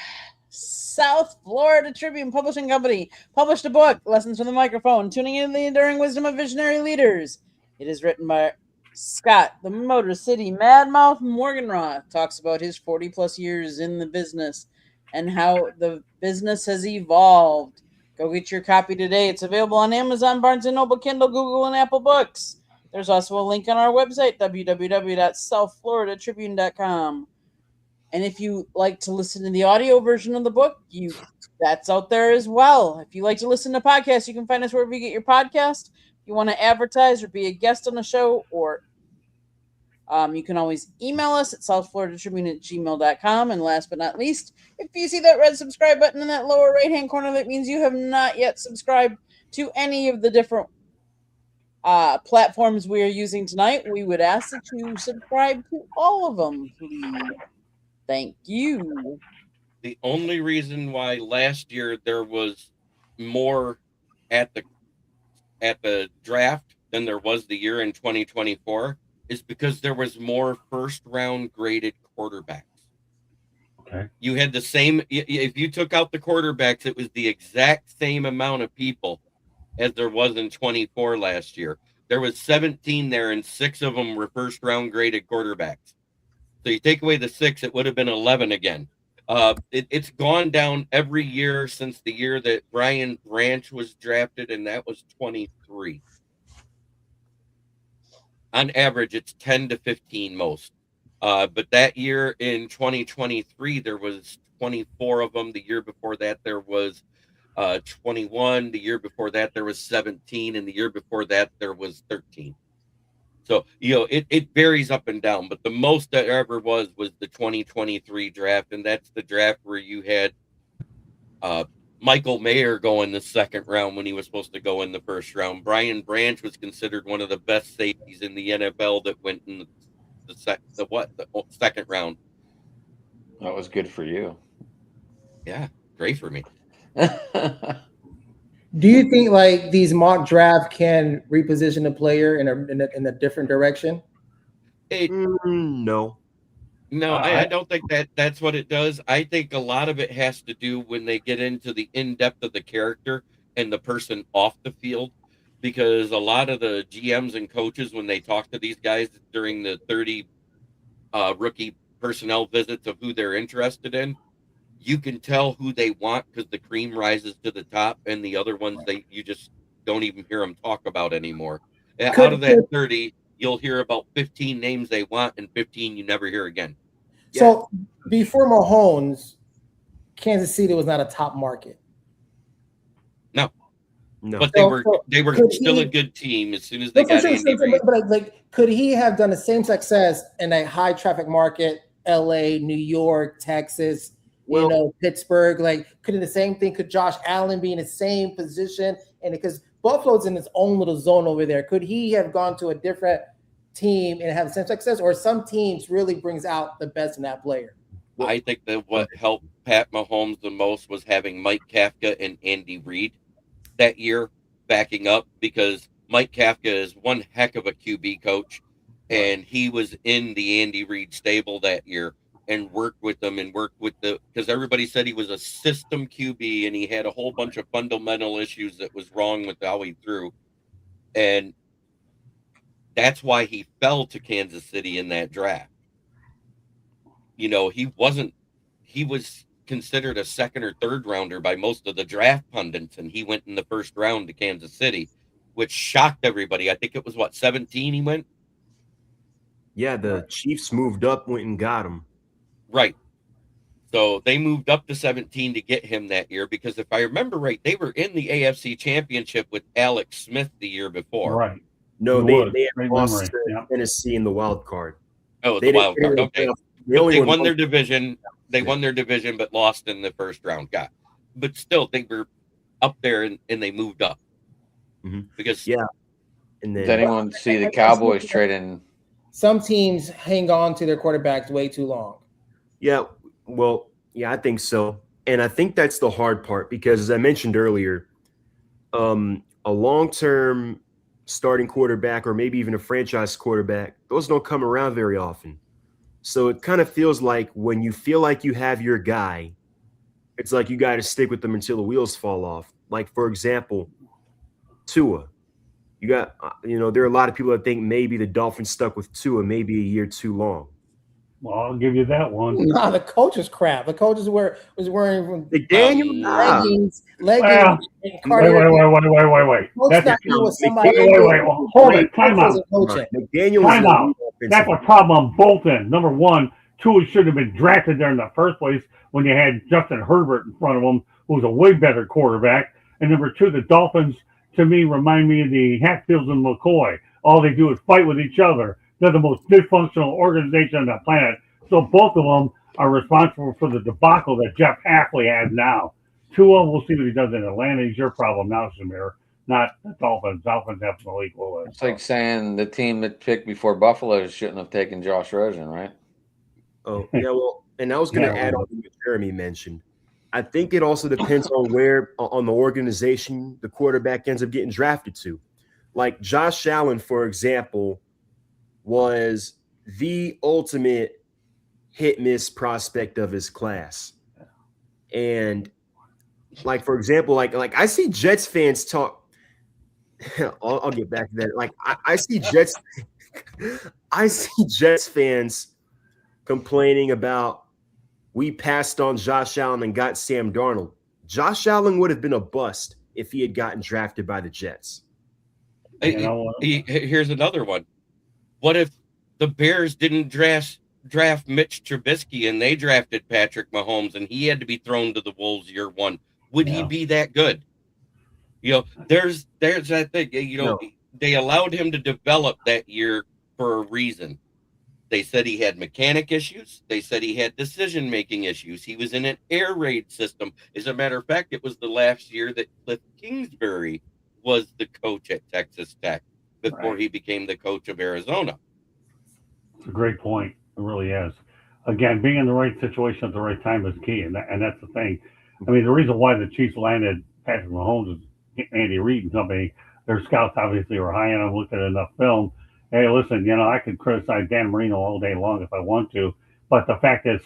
South Florida Tribune Publishing Company published a book, Lessons from the Microphone, Tuning in the Enduring Wisdom of Visionary Leaders. It is written by Scott, the Motor City Madmouth Morganroth. Talks about his 40-plus years in the business and how the business has evolved. Go get your copy today. It's available on Amazon, Barnes & Noble, Kindle, Google, and Apple Books. There's also a link on our website, www.southfloridatribune.com. And if you like to listen to the audio version of the book, that's out there as well. If you like to listen to podcasts, you can find us wherever you get your podcast. If you want to advertise or be a guest on the show, or you can always email us at southfloridatribune@gmail.com. And last but not least, if you see that red subscribe button in that lower right-hand corner, that means you have not yet subscribed to any of the different platforms we are using tonight. We would ask that you subscribe to all of them, please. Thank you. The only reason why last year there was more at the draft than there was the year in 2024 is because there was more first round graded quarterbacks. Okay. You had the same, if you took out the quarterbacks, it was the exact same amount of people as there was in 24 last year. There was 17 there, and 6 of them were first round graded quarterbacks. So you take away the 6, it would have been 11 again. It's gone down every year since the year that Brian Branch was drafted, and that was 23. On average, it's 10 to 15 most. But that year in 2023, there was 24 of them. The year before that, there was 21. The year before that, there was 17. And the year before that, there was 13. So, it varies up and down. But the most that ever was the 2023 draft. And that's the draft where you had Michael Mayer go in the second round when he was supposed to go in the first round. Brian Branch was considered one of the best safeties in the NFL that went in the second round. That was good for you. Yeah, great for me. Do you think like these mock draft can reposition a player in a different direction? No. No, I don't think that's what it does. I think a lot of it has to do when they get into the in-depth of the character and the person off the field, because a lot of the GMs and coaches, when they talk to these guys during the 30 rookie personnel visits of who they're interested in, you can tell who they want because the cream rises to the top, and the other ones you just don't even hear them talk about anymore. Out of that 30, you'll hear about 15 names they want, and 15 you never hear again. So before Mahomes, Kansas City was not a top market. No. But they were could still he- a good team as soon as they No, got for Andy Reid. but like, could he have done the same success in a high traffic market, LA, New York, Texas, Well- Pittsburgh? Like, could the same thing? Could Josh Allen be in the same position? And because Buffalo's in its own little zone over there, could he have gone to a different team and have the same success? Or some teams really brings out the best in that player? I think that what helped Pat Mahomes the most was having Mike Kafka and Andy Reid that year backing up, because Mike Kafka is one heck of a QB coach, and he was in the Andy Reid stable that year and worked with them and because everybody said he was a system QB and he had a whole bunch of fundamental issues that was wrong with how he threw. And that's why he fell to Kansas City in that draft. He was considered a second or third rounder by most of the draft pundits, and he went in the first round to Kansas City, which shocked everybody. I think it was 17 he went. Yeah, the Chiefs moved up, went and got him. Right. So they moved up to 17 to get him that year, because if I remember right, they were in the AFC Championship with Alex Smith the year before. Right. No, It they was. had Great lost memory. to Yeah. Tennessee in the wild card. Oh, They the wild didn't- card. they Okay. only They won won their one- division. They won their division, but lost in the first round. But still, they were up there and they moved up. Mhm. Because Yeah. And Does then anyone see the Cowboys trading? Some teams hang on to their quarterbacks way too long. Yeah, well, yeah, I think so. And I think that's the hard part because, as I mentioned earlier, a long-term starting quarterback or maybe even a franchise quarterback, those don't come around very often. So it kind of feels like when you feel like you have your guy, it's like you got to stick with them until the wheels fall off. Like, for example, Tua. You got, there are a lot of people that think maybe the Dolphins stuck with Tua maybe a year too long. Well, I'll give you that one. Nah, the coach is crap. The coach was wearing McDaniel, nah. leggings, Well, and Wait. Coach That's not dealing with somebody. wait. Hold it. Time out. Coaching. McDaniel Time was out. the That's a problem on both ends. Number one, Tua should have been drafted there in the first place when you had Justin Herbert in front of him, who was a way better quarterback. And number two, the Dolphins, to me, remind me of the Hatfields and McCoy. All they do is fight with each other. They're the most dysfunctional organization on the planet. So both of them are responsible for the debacle that Jeff Hafley has now. Tua, we'll see what he does in Atlanta. He's your problem now, Samir, not the Dolphins. Dolphins have no equal. It's like saying the team that picked before Buffalo shouldn't have taken Josh Rosen, right? Oh, yeah, well, and I was going to add on to what Jeremy mentioned. I think it also depends on where on the organization the quarterback ends up getting drafted to. Like Josh Allen, for example, was the ultimate hit-miss prospect of his class. And like, for example, like I see Jets fans talk. I'll get back to that. Like I see Jets fans complaining about we passed on Josh Allen and got Sam Darnold. Josh Allen would have been a bust if he had gotten drafted by the Jets. Here's another one. What if the Bears didn't draft Mitch Trubisky and they drafted Patrick Mahomes and he had to be thrown to the Wolves year one? Would he be that good? There's that thing. They allowed him to develop that year for a reason. They said he had mechanic issues. They said he had decision-making issues. He was in an air raid system. As a matter of fact, it was the last year that Cliff Kingsbury was the coach at Texas Tech before he became the coach of Arizona. It's a great point. It really is. Again, being in the right situation at the right time is key, and that's the thing. I mean, the reason why the Chiefs landed Patrick Mahomes is Andy Reid and company. Their scouts obviously were high on him, looked at enough film. Hey, listen, I could criticize Dan Marino all day long if I want to, but the fact that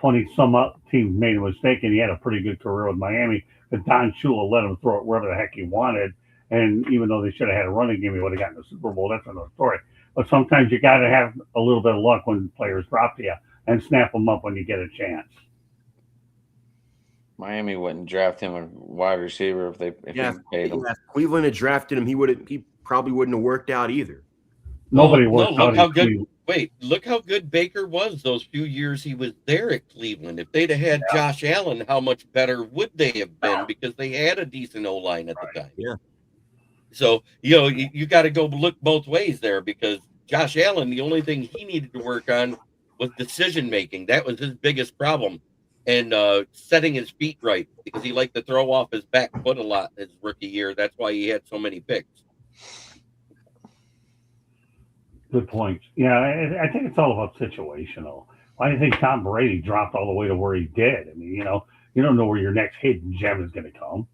20-some teams made a mistake and he had a pretty good career with Miami, but Don Shula let him throw it wherever the heck he wanted, and even though they should have had a running game, he would have gotten the Super Bowl. That's another story. But sometimes you got to have a little bit of luck when players drop to you and snap them up when you get a chance. Miami wouldn't draft him a wide receiver if he paid him. If Cleveland had drafted him, he probably wouldn't have worked out either. Nobody worked out. Wait, look how good Baker was those few years he was there at Cleveland. If they'd have had Josh Allen, how much better would they have been? Because they had a decent O-line at the time. Yeah. So, you got to go look both ways there, because Josh Allen, the only thing he needed to work on was decision making. That was his biggest problem. And setting his feet right, because he liked to throw off his back foot a lot his rookie year. That's why he had so many picks. Good point. Yeah, I think it's all about situational. Why do you think Tom Brady dropped all the way to where he did? I mean, you don't know where your next hidden gem is going to come.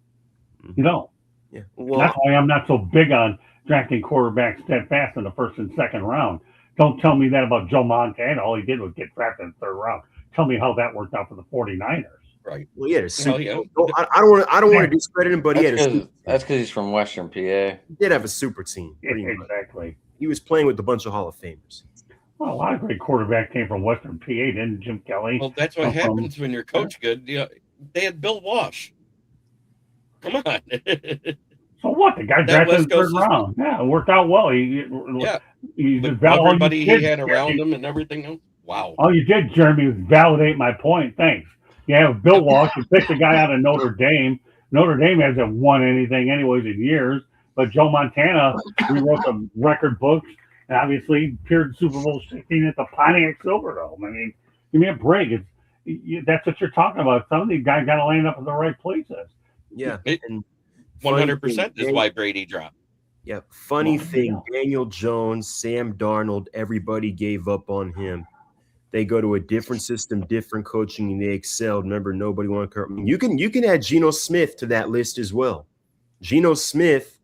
You don't. Yeah. Well, That's why I'm not so big on drafting quarterbacks steadfast in the first and second round. Don't tell me that about Joe Montana. All he did was get drafted in the third round. Tell me how that worked out for the 49ers. Right. well, yeah. yeah. I don't want to discredit him, but he had That's because he's from Western PA. he did have a super team. pretty much. Exactly. He was playing with a bunch of Hall of Famers. Well, a lot of great quarterbacks came from Western PA, didn't Jim Kelly? Well, that's what happens when you're coach good. They had Bill Walsh. Come on. So what? The guy drafted in the third round. Yeah, it worked out well. He Everybody he had around him and everything else. Wow. All you did, Jeremy, was validate my point. Thanks. You have Bill Walsh. You picked a guy out of Notre Dame. Notre Dame hasn't won anything anyways in years. But Joe Montana, we wrote some record books, and obviously appeared in Super Bowl 16 at the Pontiac Silverdome. I mean, give me a break. That's what you're talking about. Some of these guys got to land up in the right places. Yeah. And 100% is why Brady dropped. Yeah. Funny thing, Daniel Jones, Sam Darnold, everybody gave up on him. They go to a different system, different coaching, and they excelled. Remember, nobody wanted to. I mean, you can add Geno Smith to that list as well. Geno Smith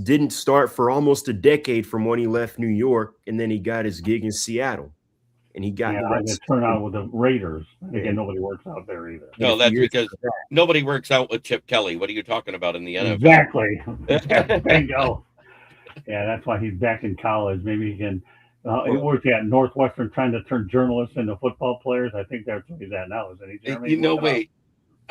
didn't start for almost a decade from when he left New York, and then he got his gig in Seattle, and he got the turnout with the Raiders. Again, nobody works out there either. No, that's because nobody works out with Chip Kelly. What are you talking about in the NFL? Exactly. Bingo. Yeah, that's why he's back in college. Maybe he can. It works at Northwestern, trying to turn journalists into football players. I think that's where he's at now, isn't he, Jeremy? Wait.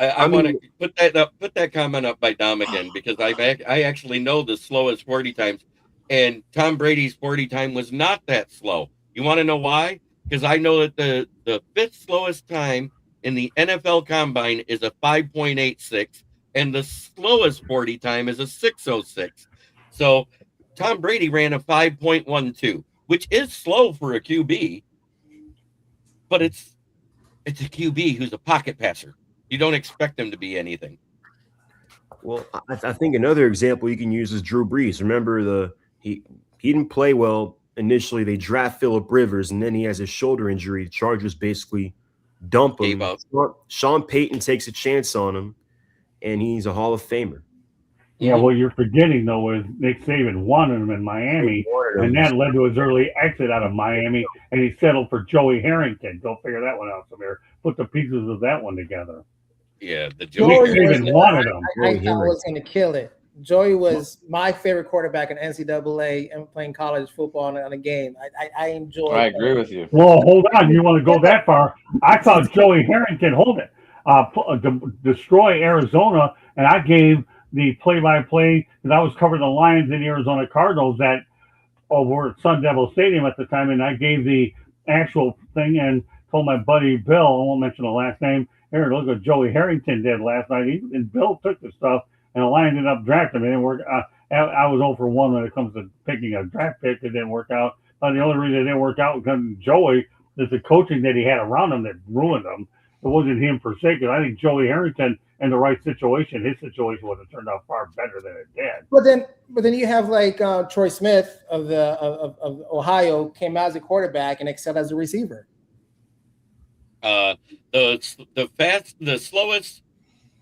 I want to put that up. Put that comment up by Dom again, because I actually know the slowest 40 times, and Tom Brady's 40 time was not that slow. You want to know why? Because I know that the fifth slowest time in the NFL Combine is a 5.86, and the slowest 40 time is a 6.06. So Tom Brady ran a 5.12, which is slow for a QB, but it's a QB who's a pocket passer. You don't expect him to be anything. Well, I think another example you can use is Drew Brees. Remember, he didn't play well initially. They draft Phillip Rivers, and then he has a shoulder injury. The Chargers basically dump him. Sean Payton takes a chance on him, and he's a Hall of Famer. Yeah, what you're forgetting, though, is Nick Saban wanted him in Miami, and that led to his early exit out of Miami, and he settled for Joey Harrington. Go figure that one out, Samir. Put the pieces of that one together. Yeah, the Joey Saban wanted him. I thought was going to kill it. Joey was my favorite quarterback in NCAA and playing college football on a game. I enjoyed. I agree with you. Well, hold on. You want to go that far? I thought Joey Harrington destroy Arizona, and I gave the play-by-play because I was covering the Lions and Arizona Cardinals over at Sun Devil Stadium at the time, and I gave the actual thing and told my buddy Bill, I won't mention the last name, here, look what Joey Harrington did last night. And Bill took the stuff, and the Lions ended up drafting him. It didn't work. I was 0 for 1 when it comes to picking a draft pick. It didn't work out. But the only reason it didn't work out was because Joey, is the coaching that he had around him that ruined him. It wasn't him per se, because I think Joey Harrington in the right situation, his situation would have turned out far better than it did. But then you have like Troy Smith of Ohio came out as a quarterback and excelled as a receiver. The slowest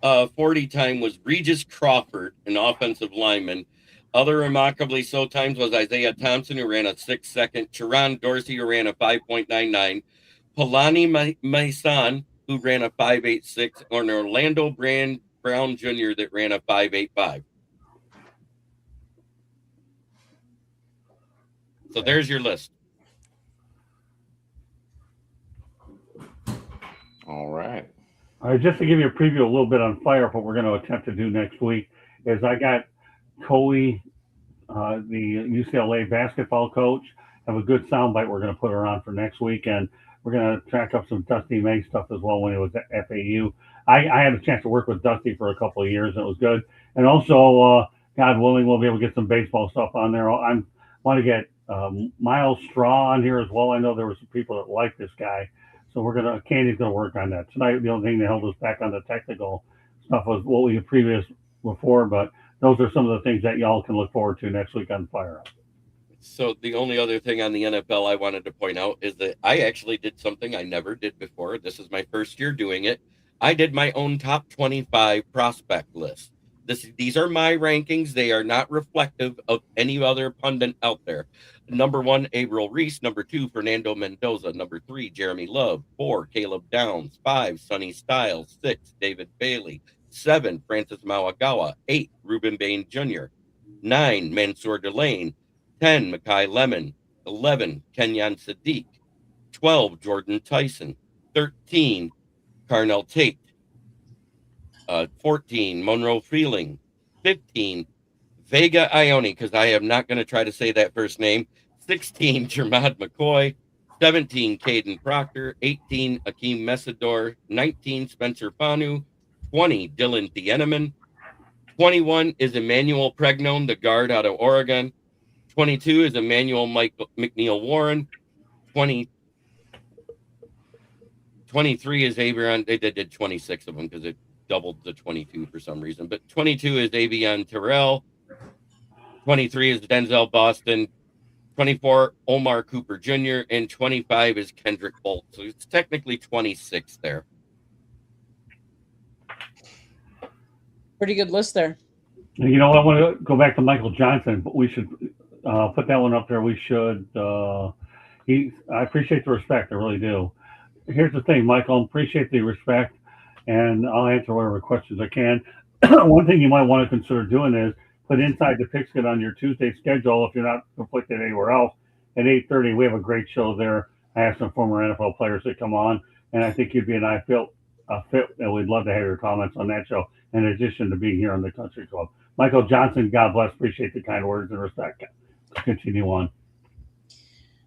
40 time was Regis Crawford, an offensive lineman. Other remarkably slow times was Isaiah Thompson, who ran a 6 second, Sharon Dorsey, who ran a 5.99, Palani Mason, who ran a 5.86, or an Orlando Brown Jr. that ran a 5.85. So there's your list. All right. All right, just to give you a preview a little bit on fire of what we're going to attempt to do next week is I got Coley, the UCLA basketball coach, have a good soundbite we're going to put her on for next week, and we're going to track up some Dusty May stuff as well when he was at FAU. I had a chance to work with Dusty for a couple of years, and it was good. And also, God willing, we'll be able to get some baseball stuff on there. I want to get Miles Straw on here as well. I know there were some people that like this guy, so Candy's gonna work on that tonight. The only thing that held us back on the technical stuff was what we had before, but those are some of the things that y'all can look forward to next week on Fire Up. So the only other thing on the NFL I wanted to point out is that I actually did something I never did before. This is my first year doing it. I did my own top 25 prospect list. These are my rankings. They are not reflective of any other pundit out there. Number 1, Avril Reese. Number 2, Fernando Mendoza. Number 3, Jeremy Love. 4, Caleb Downs. 5, Sonny Styles. 6, David Bailey. 7, Francis Mauagawa. 8, Ruben Bain Jr. 9, Mansour Delane. 10, Makai Lemon. 11, Kenyon Sadiq. 12, Jordan Tyson. 13, Carnell Tate. 14, Monroe Freeling. 15, Vega Ione, because I am not going to try to say that first name. 16, Jermad McCoy. 17, Caden Proctor. 18, Akeem Messidor. 19, Spencer Fanu. 20, Dylan Thieneman. 21 is Emmanuel Pregnon, the guard out of Oregon. 22 is Emmanuel McNeil Warren. 23 is Avion. They did 26 of them because it doubled the 22 for some reason. But 22 is Avion Terrell. 23 is Denzel Boston. 24, Omar Cooper Jr. And 25 is Kendrick Bolt. So it's technically 26 there. Pretty good list there. You know, I want to go back to Michael Johnson, but we should put that one up there. We should. I appreciate the respect. I really do. Here's the thing, Michael. I appreciate the respect, and I'll answer whatever questions I can. One thing you might want to consider doing is put Inside the Pigskin on your Tuesday schedule if you're not conflicted anywhere else. At 8:30, we have a great show there. I have some former NFL players that come on, and I think you'd be a fit, and we'd love to have your comments on that show, in addition to being here on the Country Club. Michael Johnson, God bless. Appreciate the kind words and respect. Continue on.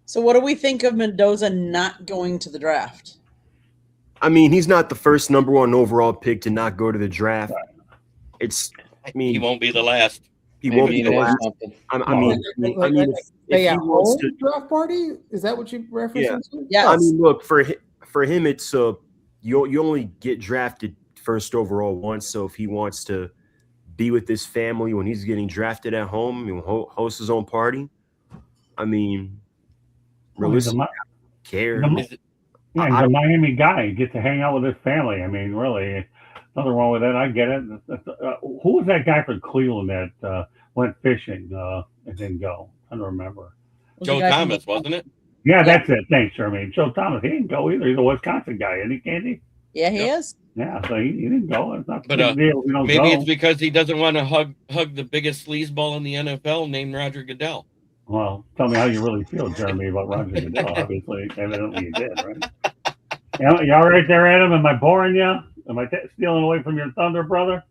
So what do we think of Mendoza not going to the draft? I mean, he's not the first number 1 overall pick to not go to the draft. He won't be the last. He won't be the last. I mean, if he wants to draft party, is that what you referencing to? Yes. I mean, look, for him, it's you only get drafted first overall once. So if he wants to be with his family when he's getting drafted at home, host his own party. I mean, realistically, care. He's a Miami guy. He gets to hang out with his family. I mean, really, nothing wrong with that. I get it. Who was that guy from Cleveland that went fishing and didn't go? I don't remember. Joe Thomas, wasn't it? Yeah, that's it. Thanks, Jeremy. Joe Thomas. He didn't go either. He's a Wisconsin guy, isn't he, Candy? Yeah, he is. Yeah, so he didn't go. It's not But deal. maybe it's because he doesn't want to hug the biggest sleazeball in the NFL named Roger Goodell. Well, tell me how you really feel, Jeremy, about Roger Goodell. Obviously, evidently you did, right? You all right there, Adam? Am I boring you? Am I stealing away from your thunder, brother?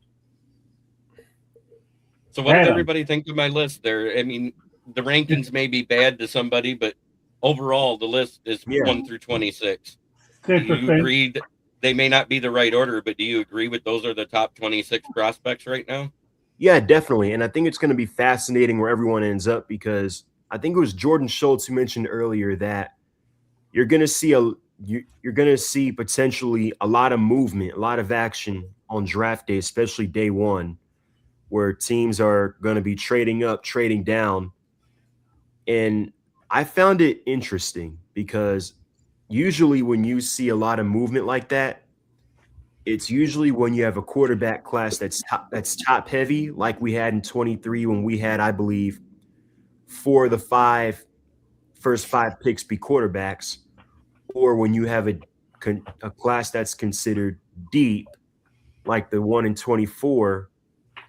So what does everybody think of my list there? I mean, the rankings may be bad to somebody, but overall, the list is 1 through 26. Do you agree that they may not be the right order, but do you agree with those are the top 26 prospects right now? Yeah, definitely. And I think it's going to be fascinating where everyone ends up, because I think it was Jordan Schultz who mentioned earlier that you're going to see you're going to see potentially a lot of movement, a lot of action on draft day, especially day 1, where teams are going to be trading up, trading down. And I found it interesting because usually when you see a lot of movement like that, it's usually when you have a quarterback class that's top heavy, like we had in 23 when we had, I believe, 4 of the first 5 picks be quarterbacks, or when you have a class that's considered deep, like the one in 24,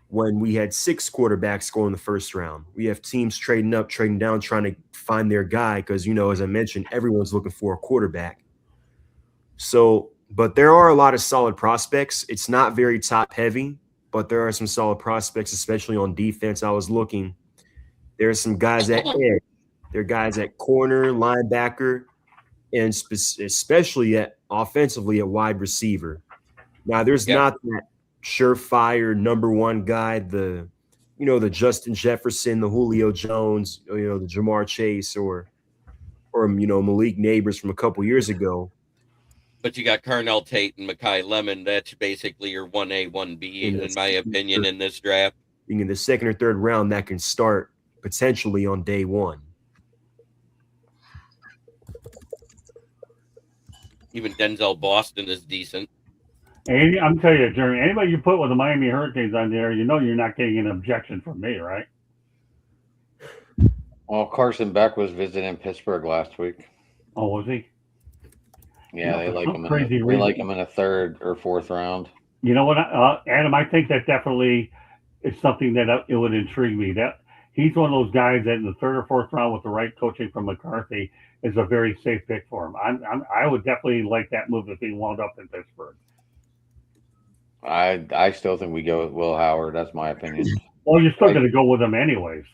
when we had 6 quarterbacks go in the first round. We have teams trading up, trading down, trying to find their guy because, as I mentioned, everyone's looking for a quarterback. So, but there are a lot of solid prospects. It's not very top heavy, but there are some solid prospects, especially on defense. I was looking. There are some guys at edge They're guys at corner, linebacker, and especially at offensively at wide receiver. Now, there's Yep. not that surefire number one guy, the Justin Jefferson, the Julio Jones, the Jamar Chase, or Malik Neighbors from a couple years ago. But you got Carnell Tate and Mekhi Lemon. That's basically your 1A, 1B, in my opinion, in this draft. In the second or third round, that can start potentially on day one. Even Denzel Boston is decent. And I'm telling you, Jeremy, anybody you put with the Miami Hurricanes on there, you're not getting an objection from me, right? Well, Carson Beck was visiting Pittsburgh last week. Oh, was he? Yeah, they like him. Crazy They like him in a third or fourth round. You know what, Adam? I think that definitely is something that it would intrigue me. That he's one of those guys that in the third or fourth round, with the right coaching from McCarthy, is a very safe pick for him. I would definitely like that move if he wound up in Pittsburgh. I still think we go with Will Howard. That's my opinion. Well, you're still going to go with him anyways.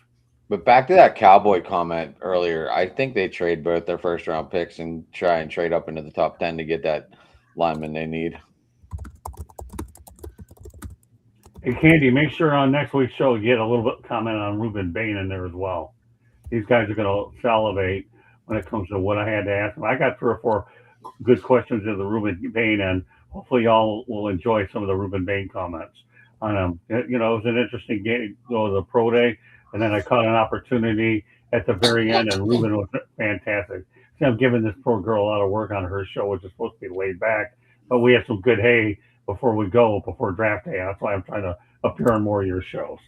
But back to that Cowboy comment earlier, I think they trade both their first round picks and try and trade up into the top 10 to get that lineman they need. Hey, Candy, make sure on next week's show you get a little bit comment on Ruben Bain in there as well. These guys are going to salivate when it comes to what I had to ask them. I got 3 or 4 good questions of the Ruben Bain, and hopefully y'all will enjoy some of the Ruben Bain comments on him. It was an interesting game, go to the pro day, and then I caught an opportunity at the very end, and Ruben was fantastic. See, I'm giving this poor girl a lot of work on her show, which is supposed to be laid back, but we have some good hay before draft day. That's why I'm trying to appear on more of your shows.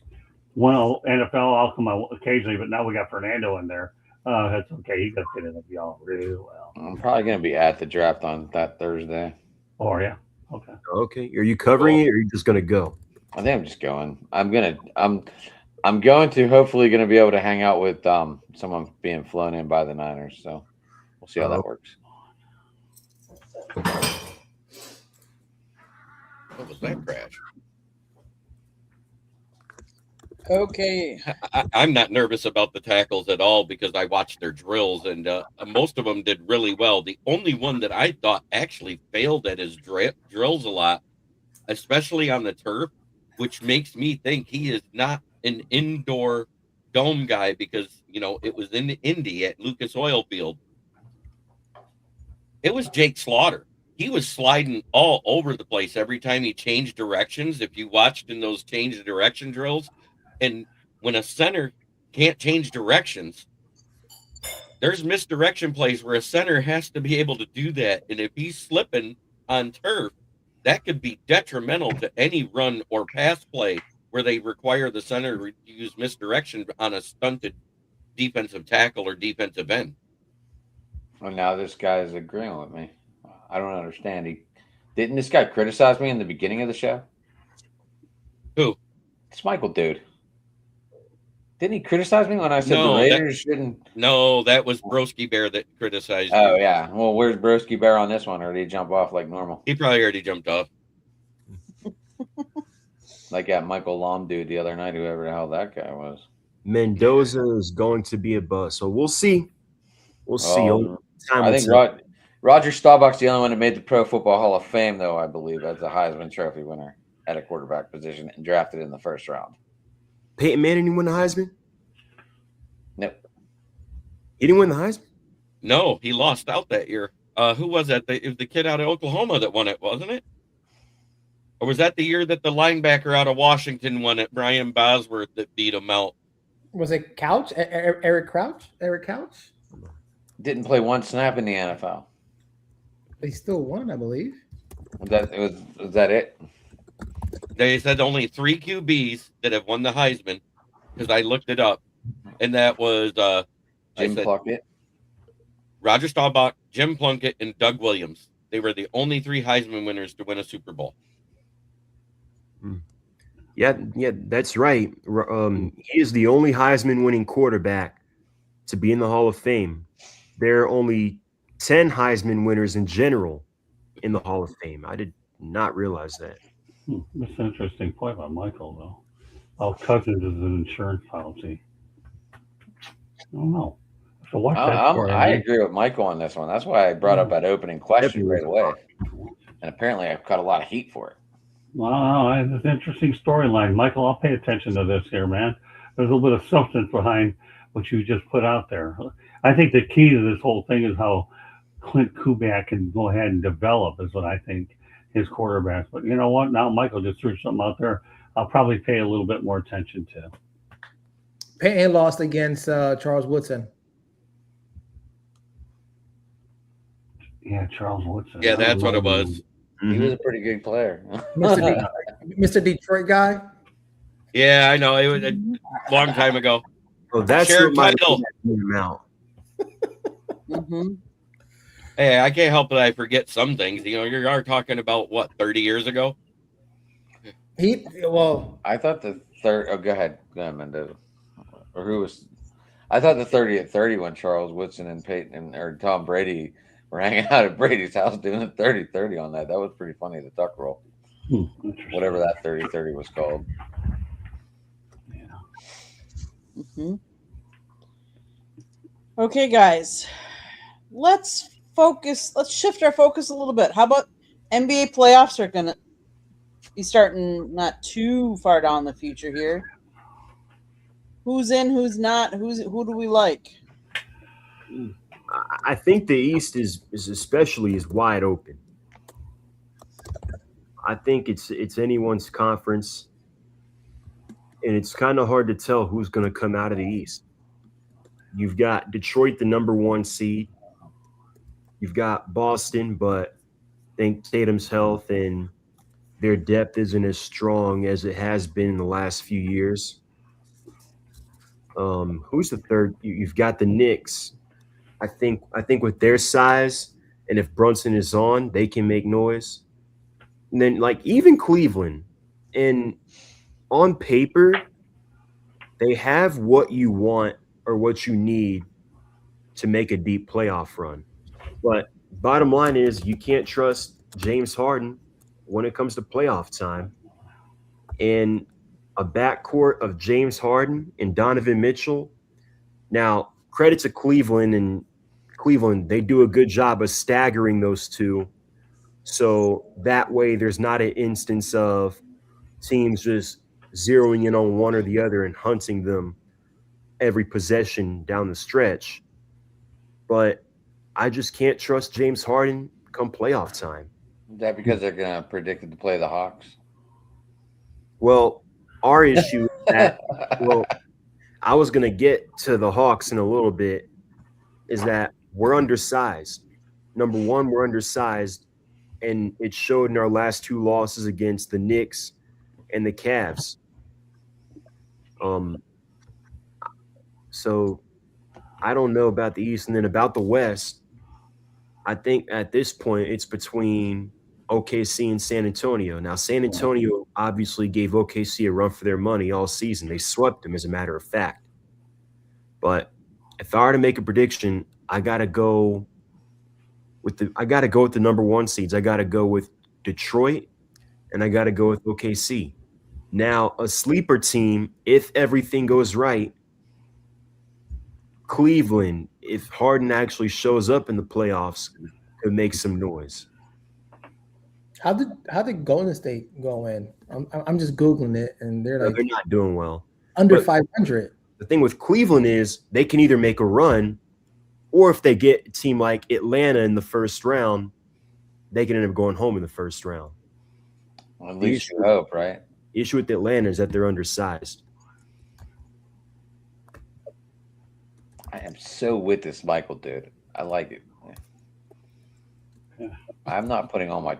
Well, NFL, I'll come on occasionally, but now we got Fernando in there. That's okay. He's going to fit in with y'all really well. I'm probably going to be at the draft on that Thursday. Oh, yeah. Okay. Okay. Are you covering it, or are you just going to go? I think I'm just going. I'm going to hopefully going to be able to hang out with someone being flown in by the Niners. So we'll see how that works. What was that crash? Okay. I'm not nervous about the tackles at all because I watched their drills, and most of them did really well. The only one that I thought actually failed at his drills a lot, especially on the turf, which makes me think he is not an indoor dome guy because, it was in Indy at Lucas Oil Field. It was Jake Slaughter. He was sliding all over the place every time he changed directions. If you watched in those change direction drills, and when a center can't change directions, there's misdirection plays where a center has to be able to do that. And if he's slipping on turf, that could be detrimental to any run or pass play where they require the center to use misdirection on a stunted defensive tackle or defensive end. Well, now this guy is agreeing with me. I don't understand. Didn't this guy criticize me in the beginning of the show? Who? It's Michael, dude. Didn't he criticize me when I said No, the Raiders shouldn't? No, that was Broski Bear that criticized Oh, you. yeah. Well, where's Broski Bear on this one? Or did he jump off like normal? He probably already jumped off. Like that Michael Lom dude the other night, whoever the hell that guy was. Mendoza is going to be a bust. So we'll see. We'll see. I think Roger Staubach's the only one that made the Pro Football Hall of Fame, though, I believe, as a Heisman Trophy winner at a quarterback position and drafted in the first round. Peyton Manning win the Heisman? Nope. He didn't win the Heisman? No, he lost out that year. Who was that? It was the kid out of Oklahoma that won it, wasn't it? Or was that the year that the linebacker out of Washington won it, Brian Bosworth, that beat him out? Was it Couch? Eric Crouch? Eric Couch? Didn't play one snap in the NFL. They still won, I believe. Was that it? They said only 3 QBs that have won the Heisman, because I looked it up, and that was Jim Plunkett, Roger Staubach, Jim Plunkett, and Doug Williams. They were the only 3 Heisman winners to win a Super Bowl. Yeah, that's right. He is the only Heisman winning quarterback to be in the Hall of Fame. There are only 10 Heisman winners in general in the Hall of Fame. I did not realize that. That's an interesting point by Michael, though. Oh, Cousins is an insurance policy. I don't know. So watch that story. I agree with Michael on this one. That's why I brought up that opening question right away. And apparently I've got a lot of heat for it. Wow, it's an interesting storyline. Michael, I'll pay attention to this here, man. There's a little bit of substance behind what you just put out there. I think the key to this whole thing is how Clint Kubiak can go ahead and develop is what I think his quarterbacks. But you know what? Now Michael just threw something out there I'll probably pay a little bit more attention to. Peyton lost against Charles Woodson. Yeah, Charles Woodson. Yeah, that's what it was. He was a pretty good player. Mr. Detroit guy. Yeah, I know. It was a long time ago. Oh, that's Shared what title. out. Mm-hmm. Hey, I can't help it. I forget some things. You know, you are talking about what 30 years ago. I thought the third. Oh, go ahead, Mendoza. Or who was? I thought the 30 at 30 when Charles Woodson and Peyton or Tom Brady were hanging out at Brady's house doing a 30-30 on that. That was pretty funny. The duck roll, whatever that 30-30 was called. Yeah. Mm-hmm. Okay, guys, let's focus. Let's shift our focus a little bit. How about NBA playoffs are gonna be starting not too far down the future here. Who's in? Who's not? Who do we like? I think the East is especially wide open. I think it's anyone's conference, and it's kind of hard to tell who's going to come out of the East. You've got Detroit, the number 1 seed. You've got Boston, but I think Tatum's health and their depth isn't as strong as it has been in the last few years. Who's the third? You've got the Knicks. I think with their size, and if Brunson is on, they can make noise. And then, like, even Cleveland, and on paper, they have what you want or what you need to make a deep playoff run. But bottom line is you can't trust James Harden when it comes to playoff time. And a backcourt of James Harden and Donovan Mitchell. Now, credit to Cleveland, and Cleveland, they do a good job of staggering those two. So that way there's not an instance of teams just zeroing in on one or the other and hunting them every possession down the stretch. But I just can't trust James Harden come playoff time. Is that because they're going to predict to play the Hawks? Well, our issue is that, well, I was going to get to the Hawks in a little bit, is that we're undersized. Number one, we're undersized, and it showed in our last 2 losses against the Knicks and the Cavs. So I don't know about the East. And then about the West, I think at this point it's between OKC and San Antonio. Now, San Antonio obviously gave OKC a run for their money all season. They swept them, as a matter of fact. But if I were to make a prediction, I gotta go with the number 1 seeds. I gotta go with Detroit, and I gotta go with OKC. Now, a sleeper team, if everything goes right, Cleveland, if Harden actually shows up in the playoffs, could make some noise. How did Golden State go in? I'm just Googling it, and they're like, they're not doing well. Under 500. The thing with Cleveland is they can either make a run, or if they get a team like Atlanta in the first round, they can end up going home in the first round. Well, at least you hope, right? The issue with Atlanta is that they're undersized. I am so with this Michael dude. I like it. I'm not putting on my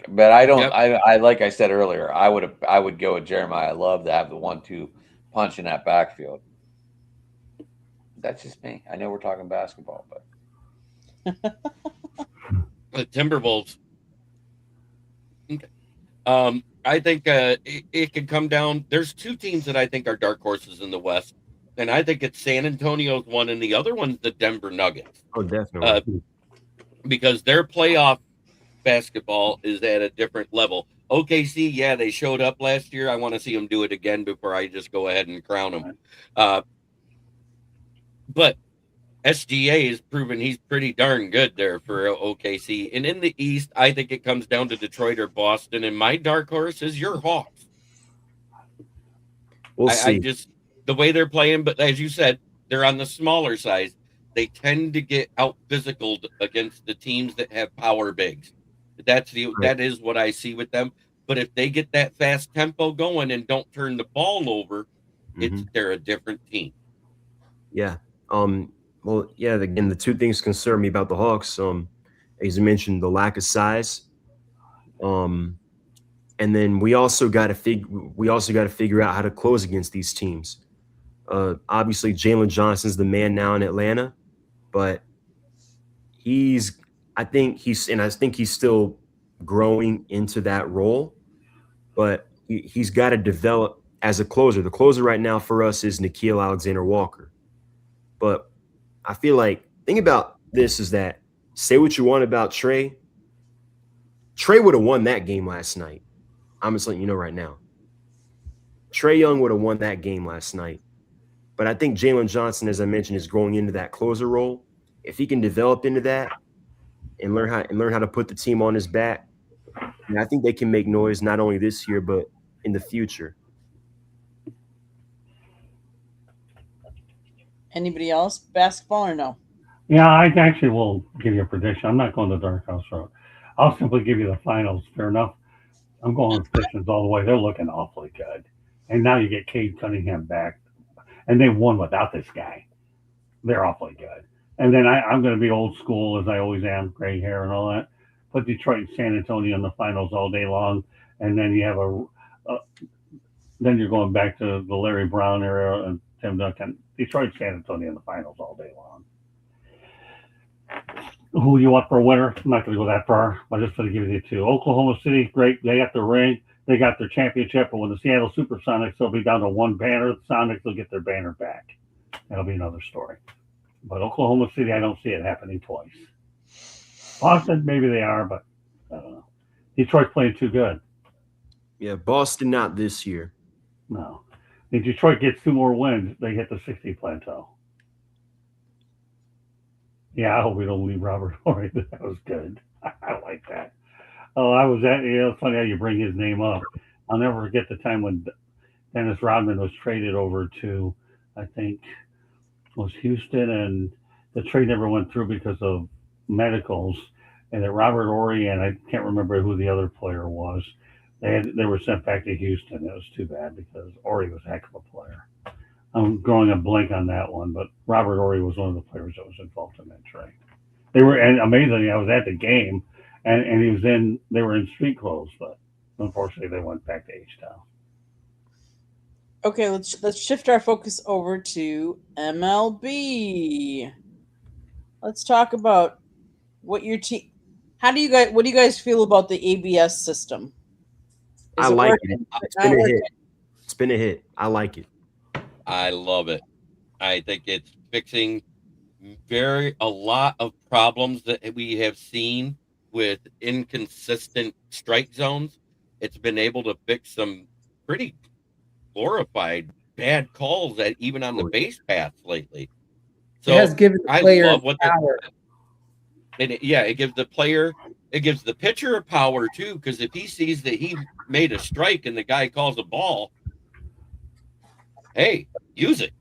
but I don't. Yep. I like I said earlier, I would go with Jeremiah. I love to have the 1-2 punch in that backfield. That's just me. I know we're talking basketball, but the Timberwolves. Okay. I think it could come down. There's 2 teams that I think are dark horses in the West, and I think it's San Antonio's one, and the other one's the Denver Nuggets. Oh, definitely. Because their playoff basketball is at a different level. OKC, yeah, they showed up last year. I want to see them do it again before I just go ahead and crown them. But SGA has proven he's pretty darn good there for OKC. And in the East, I think it comes down to Detroit or Boston. And my dark horse is your Hawks. We'll I see. just, the way they're playing, but as you said, they're on the smaller side. They tend to get out physicaled against the teams that have power bigs. That is what I see with them. But if they get that fast tempo going and don't turn the ball over, they're a different team. Yeah. Well, yeah. Again, the two things concern me about the Hawks. As you mentioned, the lack of size. And then we also got to figure out how to close against these teams. Obviously, Jalen Johnson's the man now in Atlanta, but I think he's still growing into that role. But he's got to develop as a closer. The closer right now for us is Nickeil Alexander-Walker. But I feel like, think about this, is that, say what you want about Trey. Trey would have won that game last night. I'm just letting you know right now. Trae Young would have won that game last night. But I think Jalen Johnson, as I mentioned, is growing into that closer role. If he can develop into that and learn how to put the team on his back, I think they can make noise not only this year but in the future. Anybody else? Basketball or no? Yeah, I actually will give you a prediction. I'm not going the dark house route. I'll simply give you the finals. Fair enough. I'm going with Pistons all the way. They're looking awfully good. And now you get Cade Cunningham back. And they won without this guy. They're awfully good. And then I'm going to be old school, as I always am, gray hair and all that. Put Detroit and San Antonio in the finals all day long. And then you have then you're going back to the Larry Brown era and Tim Duncan. Detroit, San Antonio in the finals all day long. Who do you want for a winner? I'm not going to go that far. I'm just going to give you two. Oklahoma City, great. They got their ring. They got their championship. But when the Seattle Supersonics, they'll be down to one banner. The Sonics will get their banner back. That'll be another story. But Oklahoma City, I don't see it happening twice. Boston, maybe they are, but I don't know. Detroit's playing too good. Yeah, Boston not this year. No. If Detroit gets 2 more wins, they hit the 60 plateau. Yeah, I hope we don't leave Robert Horry. That was good. I like that. Oh, it's funny how you bring his name up. I'll never forget the time when Dennis Rodman was traded over to, I think, was Houston, and the trade never went through because of medicals. And that Robert Horry, and I can't remember who the other player was, they were sent back to Houston. It was too bad because Horry was a heck of a player. I'm drawing a blank on that one, but Robert Horry was one of the players that was involved in that trade. And amazingly, I was at the game, and they were in street clothes, but unfortunately they went back to H-Town. Okay, let's shift our focus over to MLB. Let's talk about what your team. What do you guys feel about the ABS system? I like it. It's been a hit. I like it. I love it. I think it's fixing a lot of problems that we have seen with inconsistent strike zones. It's been able to fix some pretty glorified bad calls even on the base paths lately. So it has given the player power. It gives the pitcher a power too, because if he sees that he made a strike and the guy calls a ball, hey, use it.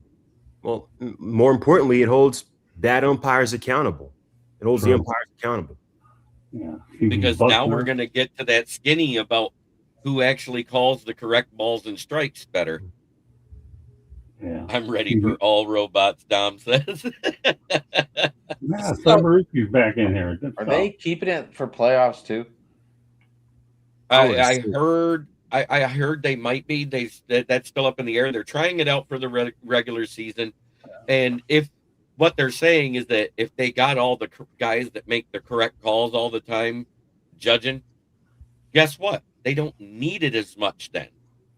Well, more importantly, it holds bad umpires accountable. It holds the umpires accountable. Yeah. Because now we're going to get to that skinny about who actually calls the correct balls and strikes better. Yeah. I'm ready for all robots, Dom says. Yeah, Sabaruki's back in here. Are they keeping it for playoffs too? I heard they might be. That's still up in the air. They're trying it out for the regular season, and if what they're saying is that if they got all the guys that make the correct calls all the time judging, guess what? They don't need it as much then,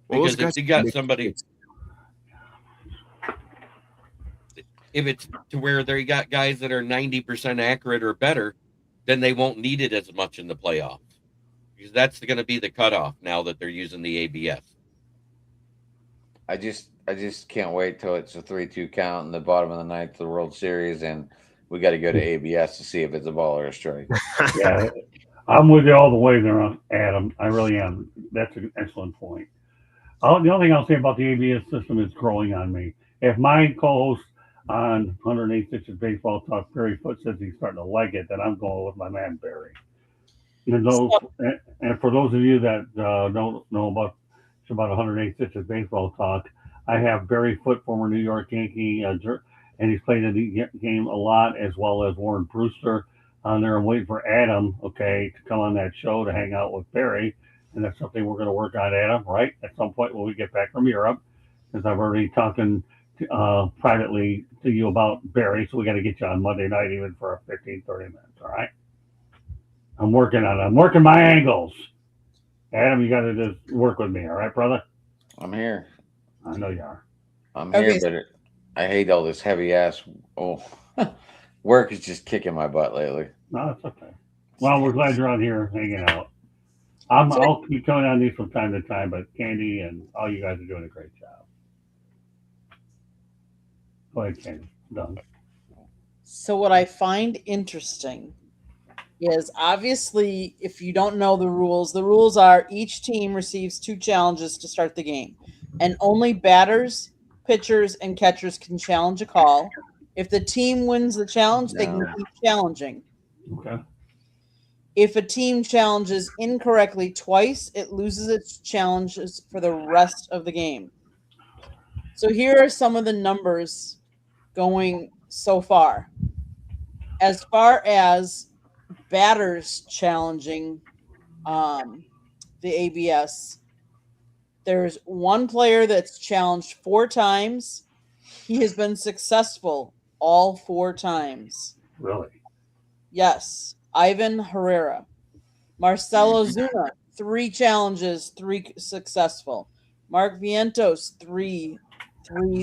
because if you got somebody, if it's to where they got guys that are 90% accurate or better, then they won't need it as much in the playoffs. Because that's going to be the cutoff now that they're using the ABS. I just can't wait till it's a 3-2 count in the bottom of the ninth of the World Series, and we got to go to ABS to see if it's a ball or a strike. Yeah, I'm with you all the way there, Adam. I really am. That's an excellent point. The only thing I'll say about the ABS system is growing on me. If my co-host on 108 Stitches Baseball Talk, Barry Foote, says he's starting to like it, then I'm going with my man Barry. And for those of you that don't know about 108 Stitches Baseball Talk, I have Barry Foote, former New York Yankee, and he's played in the game a lot, as well as Warren Brewster on there. I'm waiting for Adam, to come on that show to hang out with Barry. And that's something we're going to work on, Adam, right? At some point when we get back from Europe, because I've already talking privately to you about Barry, so we got to get you on Monday night even for 15, 30 minutes, all right? I'm working on it. I'm working my angles. Adam, you got to just work with me, all right, brother? I'm here. I know you are. I'm here, but I hate all this heavy ass. Oh, work is just kicking my butt lately. No, it's okay. Well, we're glad you're on here hanging out. I'll keep coming on these from time to time, but Candy and all you guys are doing a great job. Go ahead, Candy. Done. So what I find interesting is, obviously, if you don't know the rules are each team receives 2 challenges to start the game, and only batters, pitchers, and catchers can challenge a call. If the team wins the challenge, they can keep challenging. Okay. If a team challenges incorrectly twice, it loses its challenges for the rest of the game. So here are some of the numbers going so far. As far as batters challenging the ABS, there's one player that's challenged 4 times. He has been successful all 4 times. Really? Yes. Ivan Herrera. Marcelo Zuna, 3 challenges, 3 successful. Mark Vientos, 3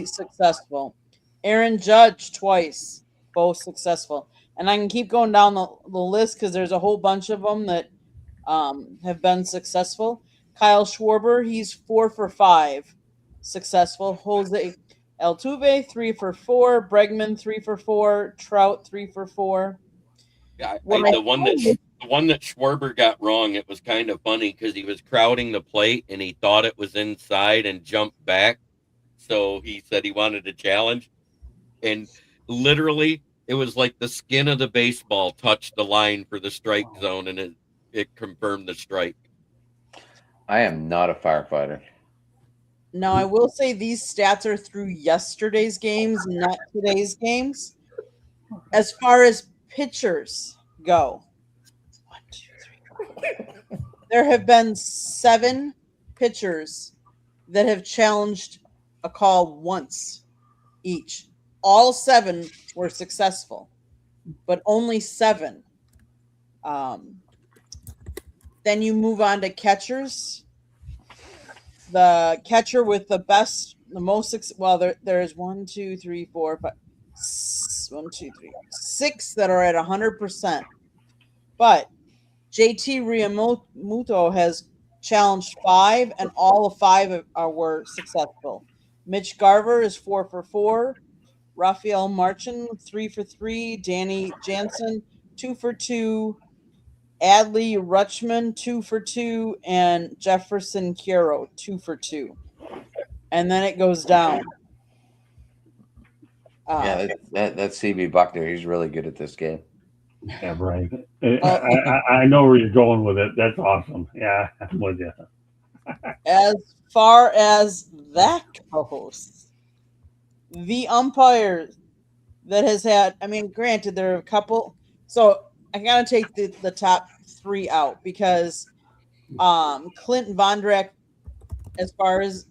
successful. Aaron Judge, twice, both successful. And I can keep going down the list because there's a whole bunch of them that have been successful. Kyle Schwarber, he's 4 for 5 successful. Jose Altuve, 3 for 4. Bregman, 3 for 4. Trout, 3 for 4. The one that Schwarber got wrong, it was kind of funny because he was crowding the plate and he thought it was inside and jumped back. So he said he wanted to challenge. And literally, it was like the skin of the baseball touched the line for the strike zone, and it confirmed the strike. I am not a firefighter. Now, I will say these stats are through yesterday's games, not today's games. As far as pitchers go, 1, 2, 3, 4. There have been 7 pitchers that have challenged a call once each. All 7 were successful, but only 7. Then you move on to catchers. The catcher with the most, there's 1, 2, 3, 4, 5, 1, 2, 3, 6 that are at 100%. But JT Realmuto has challenged 5, and all of 5 were successful. Mitch Garver is 4 for 4. Rafael Marchin, 3 for 3. Danny Jansen, 2 for 2. Adley Rutschman, 2 for 2. And Jefferson Quero, 2 for 2. And then it goes down. That's CB Buckner. He's really good at this game. Yeah, right. I know where you're going with it. That's awesome. Yeah, I'm with you. As far as that goes, the umpire that has had, granted, there are a couple. So I got to take the top 3 out because Clinton Vondrak, as far as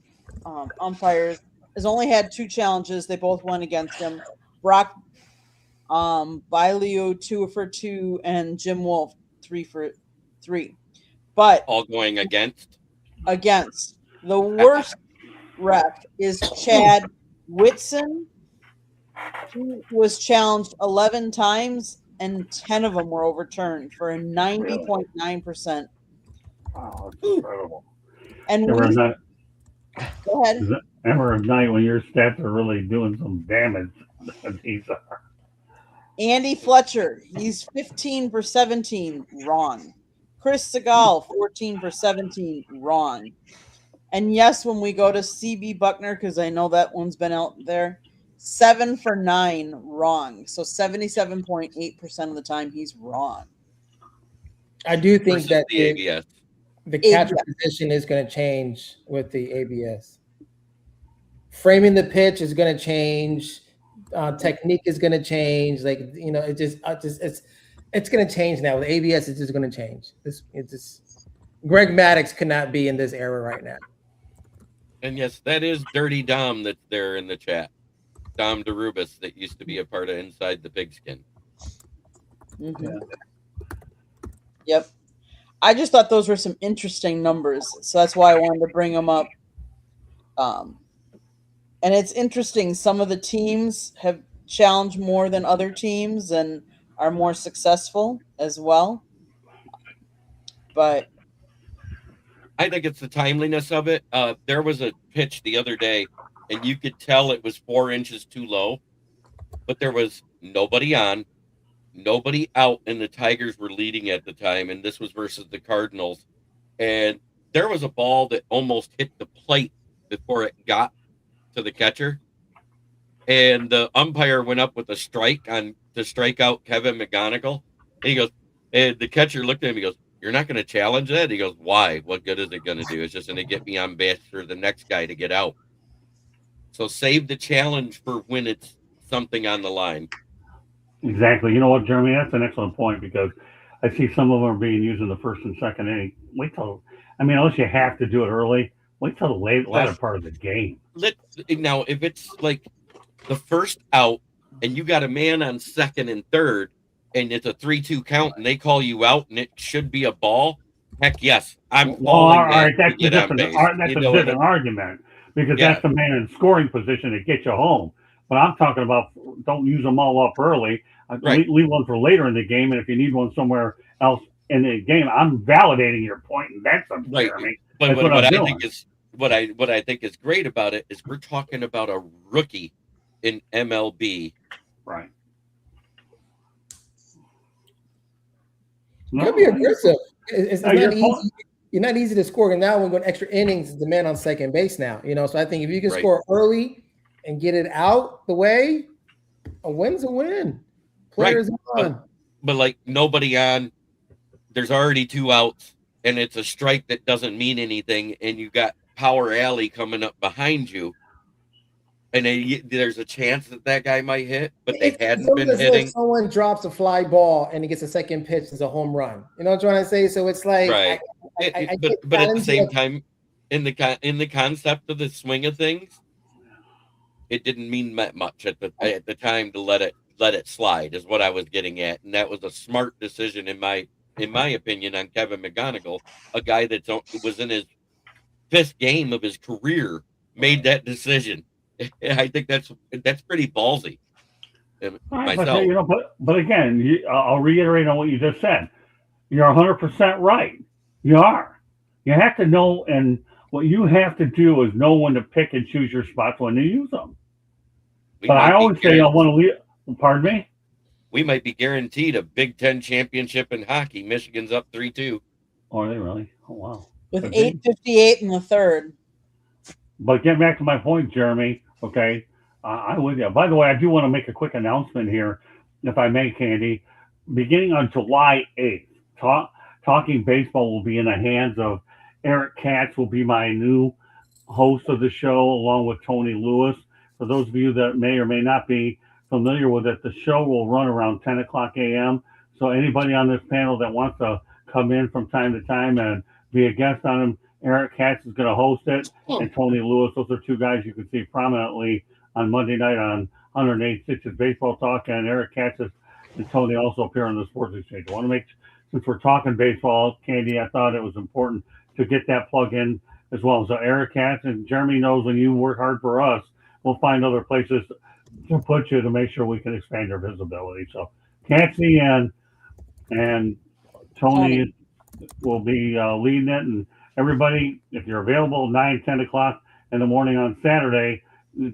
umpires, has only had 2 challenges. They both went against him. Brock Bailio, 2 for 2, and Jim Wolf, 3 for 3. But all going against. The worst ref is Chad Whitson, who was challenged 11 times, and 10 of them were overturned for a 90.9%. Wow, that's incredible. And Go ahead. Ever a night when your stats are really doing some damage. These are. Andy Fletcher, he's 15 for 17, wrong. Chris Segal, 14 for 17, wrong. And yes, when we go to CB Buckner, because I know that one's been out there, 7 for 9, wrong. So 77.8% of the time he's wrong. I do think versus that the ABS. the catcher position is going to change with the ABS. Framing the pitch is going to change. Technique is going to change. Like, you know, it's going to change now. With ABS, it's just going to change. Greg Maddux could not be in this era right now. And yes, that is Dirty Dom that's there in the chat. Dom DeRubis that used to be a part of Inside the Pigskin. Mm-hmm. Yeah. Yep. I just thought those were some interesting numbers. So that's why I wanted to bring them up. And it's interesting. Some of the teams have challenged more than other teams and are more successful as well. But I think it's the timeliness of it. There was a pitch the other day, and you could tell it was 4 inches too low, but there was nobody on, nobody out, and the Tigers were leading at the time, and this was versus the Cardinals. And there was a ball that almost hit the plate before it got to the catcher. And the umpire went up with a strike to strike out Kevin McGonigal. And he goes, and the catcher looked at him, he goes, "You're not going to challenge that?" He goes, "Why? What good is it going to do? It's just going to get me on base for the next guy to get out." So save the challenge for when it's something on the line. Exactly. You know what, Jeremy? That's an excellent point because I see some of them are being used in the first and second inning. Unless you have to do it early, wait till the latter part of the game. Now, if it's like the first out and you got a man on second and third and it's a 3-2 count and they call you out and it should be a ball, heck yes, I'm calling all right, that's a different argument because Yeah. that's the man in scoring position to get you home. But I'm talking about don't use them all up early. Right. Leave one for later in the game, and if you need one somewhere else in the game, I'm validating your point, and that's up Right. Jeremy. But That's what I'm I doing. think is what I think is great about it is we're talking about a rookie in MLB. Right. It'll be aggressive. It's No, not you're easy. You're not easy to score. And now we're going extra innings. The man on second base now. You know, so I think if you can Right. score early and get it out the way, a win's a win. Players on. But like nobody on, there's already 2 outs, and it's a strike that doesn't mean anything, and you got Power Alley coming up behind you, and there's a chance that guy might hit, but they hadn't been hitting. Someone drops a fly ball and he gets a second pitch, it's a home run. You know what I'm trying to say? So it's like, Right. But at the same time, in the concept of the swing of things, it didn't mean that much at the time to let it slide is what I was getting at, and that was a smart decision in my opinion on Kevin McGonigal, a guy that was in his 5th game of his career, made that decision. I think that's pretty ballsy. Right, Myself, but again, I'll reiterate on what you just said. You're 100% right. You are. You have to know, and what you have to do is know when to pick and choose your spots when to use them. But I always say I want to leave. Pardon me? We might be guaranteed a Big Ten championship in hockey. Michigan's up 3-2. Oh, are they really? Oh, wow. with 8:58 in the third. But getting back to my point, Jeremy, okay, I'm with you. By the way, I do want to make a quick announcement here, if I may, Candy. Beginning on July 8th, Talking Baseball will be in the hands of Eric Katz, will be my new host of the show, along with Tony Lewis. For those of you that may or may not be familiar with it, the show will run around 10 o'clock a.m. So anybody on this panel that wants to come in from time to time and be a guest on him, Eric Katz is going to host it, and Tony Lewis. Those are 2 guys you can see prominently on Monday night on 108.6 Baseball Talk, and Eric Katz and Tony also appear on the Sports Exchange. I want to make, since we're talking baseball, Candy, I thought it was important to get that plug in as well. So Eric Katz, and Jeremy knows when you work hard for us, we'll find other places to put you to make sure we can expand your visibility. So Katzy and Tony will be leading it, and everybody, if you're available 9, 10 o'clock, in the morning on Saturday,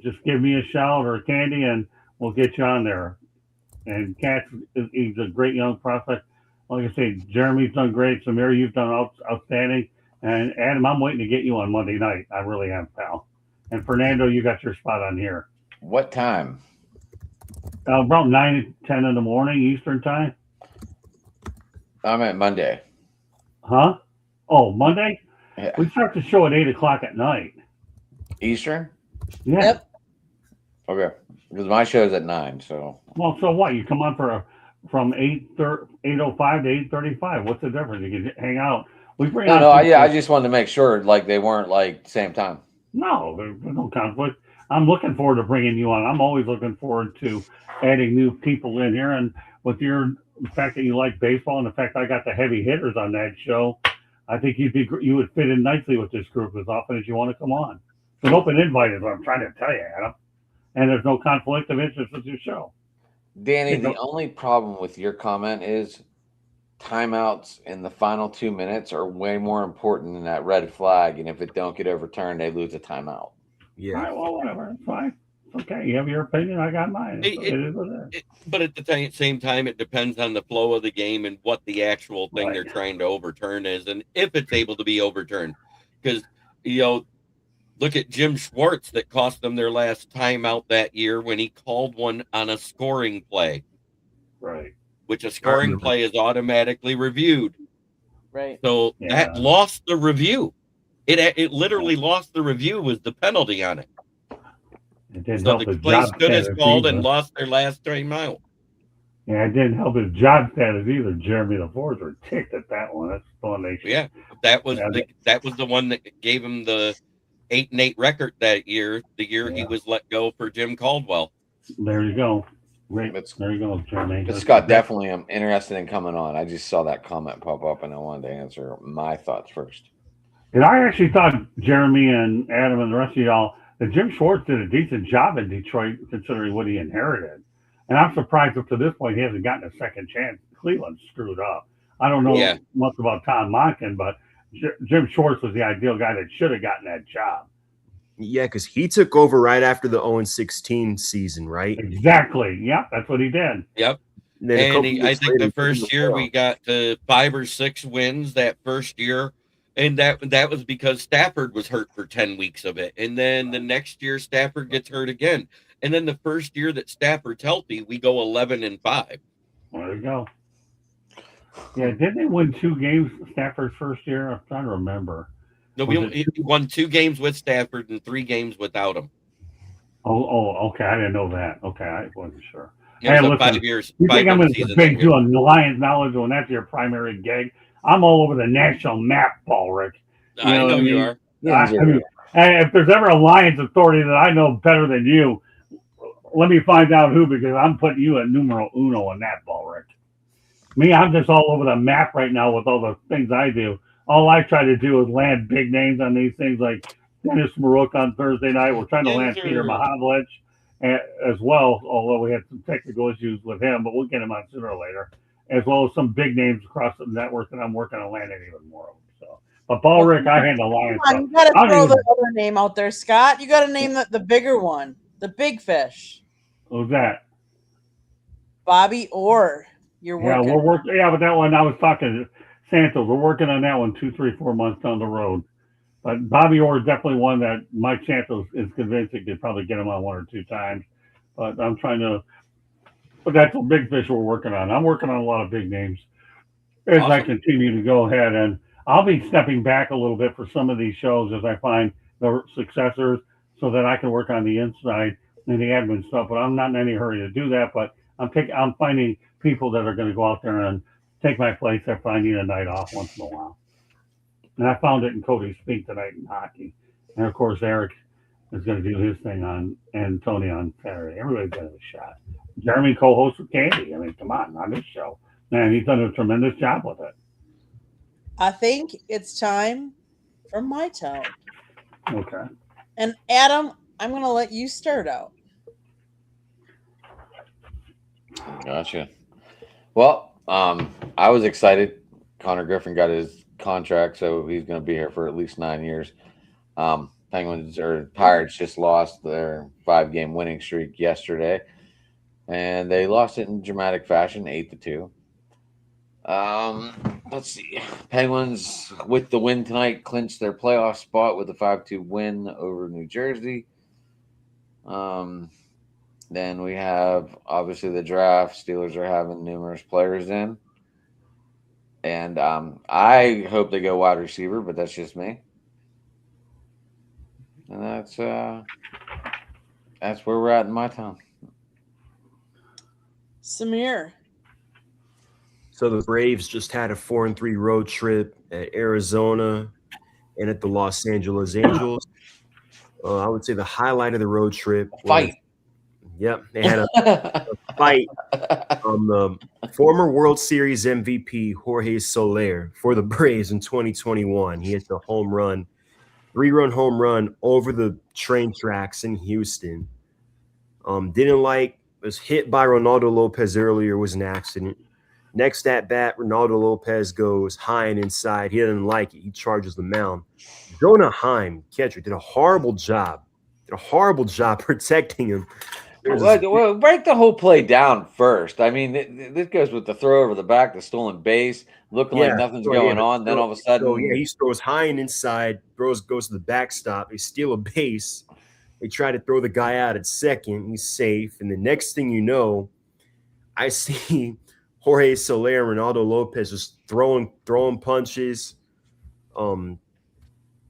just give me a shout or Candy, and we'll get you on there. And Katz, he's a great young prospect. Like I say, Jeremy's done great. Samir, you've done outstanding. And Adam, I'm waiting to get you on Monday night. I really am, pal. And Fernando, you got your spot on here. What time? About 9 to 10 in the morning, Eastern time. I'm at Monday. Huh? Oh, Monday? Yeah. We start the show at 8 o'clock at night. Eastern? Yeah. Yep. Okay. Because my show's at 9, so. Well, so what? You come on from 8:05 to 8:35. What's the difference? You can hang out. We bring No, on no, I people- just wanted to make sure like they weren't like same time. No, there's no conflict. I'm looking forward to bringing you on. I'm always looking forward to adding new people in here. And with the fact that you like baseball and the fact I got the heavy hitters on that show, I think you would fit in nicely with this group as often as you want to come on. It's an open invite is what I'm trying to tell you, Adam. And there's no conflict of interest with your show. Danny, the only problem with your comment is timeouts in the final 2 minutes are way more important than that red flag. And if it don't get overturned, they lose a timeout. Yeah. All right, well, whatever. It's fine. It's okay. You have your opinion. I got mine. It is what it is. But at the same time, it depends on the flow of the game and what the actual thing Right. they're trying to overturn is, and if it's able to be overturned. Because, look at Jim Schwartz that cost them their last timeout that year when he called one on a scoring play, Right. which a scoring play is automatically reviewed. Right. So Yeah. that lost the review. It literally lost the review was the penalty on it. It didn't So help the his play job stood as status called either. and lost their last timeout. Yeah, it didn't help his job status either. Jeremy the Fourth were ticked at that one. That's the one they should. Yeah, that was Yeah, that was the one that gave him the 8-8 record that year. The year he Yeah. was let go for Jim Caldwell. There you go. Great. It's- There you go, Jeremy. But Scott, definitely I'm interested in coming on. I just saw that comment pop up and I wanted to answer my thoughts first. And I actually thought Jeremy and Adam and the rest of y'all that Jim Schwartz did a decent job in Detroit considering what he inherited. And I'm surprised up to this point he hasn't gotten a second chance. Cleveland screwed up. I don't know Yeah. much about Tom Monken, but Jim Schwartz was the ideal guy that should have gotten that job. Yeah, because he took over right after the 0-16 season, right? Exactly. Yeah, that's what he did. Yep. And then a And couple I years think later, the first year we got to 5 or 6 wins that first year. And that was because Stafford was hurt for 10 weeks of it. And then the next year Stafford gets hurt again. And then the first year that Stafford's healthy, we go 11-5. There you go. Yeah, didn't they win 2 games Stafford's first year? I'm trying to remember. No, Was he won 2 games with Stafford and 3 games without him. Oh, okay. I didn't know that. Okay, I wasn't sure. It was Hey, a listen, 5 years. You think I'm 5-1 going to season debate that you year. on Lions knowledge when that's your primary gig? I'm all over the national map, Paul Rick. I know what I you mean? are. I mean, if there's ever a Lions authority that I know better than you, let me find out who, because I'm putting you at numero uno on that, Paul Rick. Me, I'm just all over the map right now with all the things I do. All I try to do is land big names on these things, like Dennis Marok on Thursday night. We're trying to Yes, land sir. Peter Mahavlich as well, although we had some technical issues with him, but we'll get him on sooner or later, as well as some big names across the network that I'm working on landing even more of. So, but Paul Rick, I handle Lions Come on, stuff. you got I to don't throw even- the other name out there, Scott. You got to name the bigger one, the big fish, Who's that? Bobby Orr. You're Yeah, working. we're working. Yeah, but that one I was talking to Santos. We're working on that one 2, 3, 4 months down the road. But Bobby Orr is definitely one that Mike Santos is convinced he could probably get him on 1 or 2 times. But I'm trying to. But that's a big fish we're working on. I'm working on a lot of big names as I Awesome. continue to go ahead, and I'll be stepping back a little bit for some of these shows as I find the successors, so that I can work on the inside and the admin stuff. But I'm not in any hurry to do that. But I'm finding people that are going to go out there and take my place if I need a night off once in a while. And I found it in Cody Speak tonight in hockey. And of course, Eric is going to do his thing on, and Tony on Saturday. Everybody's got a shot. Jeremy co-hosts with Candy. I mean, come on this show. Man, he's done a tremendous job with it. I think it's time for my tone. Okay. And Adam, I'm going to let you start out. Gotcha. Well, I was excited. Connor Griffin got his contract, so he's going to be here for at least 9 years. Penguins or Pirates just lost their 5-game winning streak yesterday, and they lost it in dramatic fashion, 8-2. Let's see. Penguins with the win tonight clinched their playoff spot with a 5-2 win over New Jersey. Then we have obviously the draft. Steelers are having numerous players in, and I hope they go wide receiver, but that's just me. And that's where we're at in my town. Samir. So the Braves just had a 4-3 road trip at Arizona and at the Los Angeles Angels. I would say the highlight of the road trip was, Fight. Yep, they had a fight on the former World Series MVP Jorge Soler for the Braves in 2021. He hit the home run, 3-run home run over the train tracks in Houston. Was hit by Ronaldo Lopez earlier, was an accident. Next at bat, Ronaldo Lopez goes high and inside. He doesn't like it. He charges the mound. Jonah Heim, catcher, did a horrible job protecting him. Well, break the whole play down first. I mean, this goes with the throw over the back, the stolen base, looking like nothing's going on. Then all of a sudden, he throws high and inside, goes to the backstop. They steal a base. They try to throw the guy out at second. He's safe. And the next thing you know, I see Jorge Soler and Ronaldo Lopez just throwing punches. And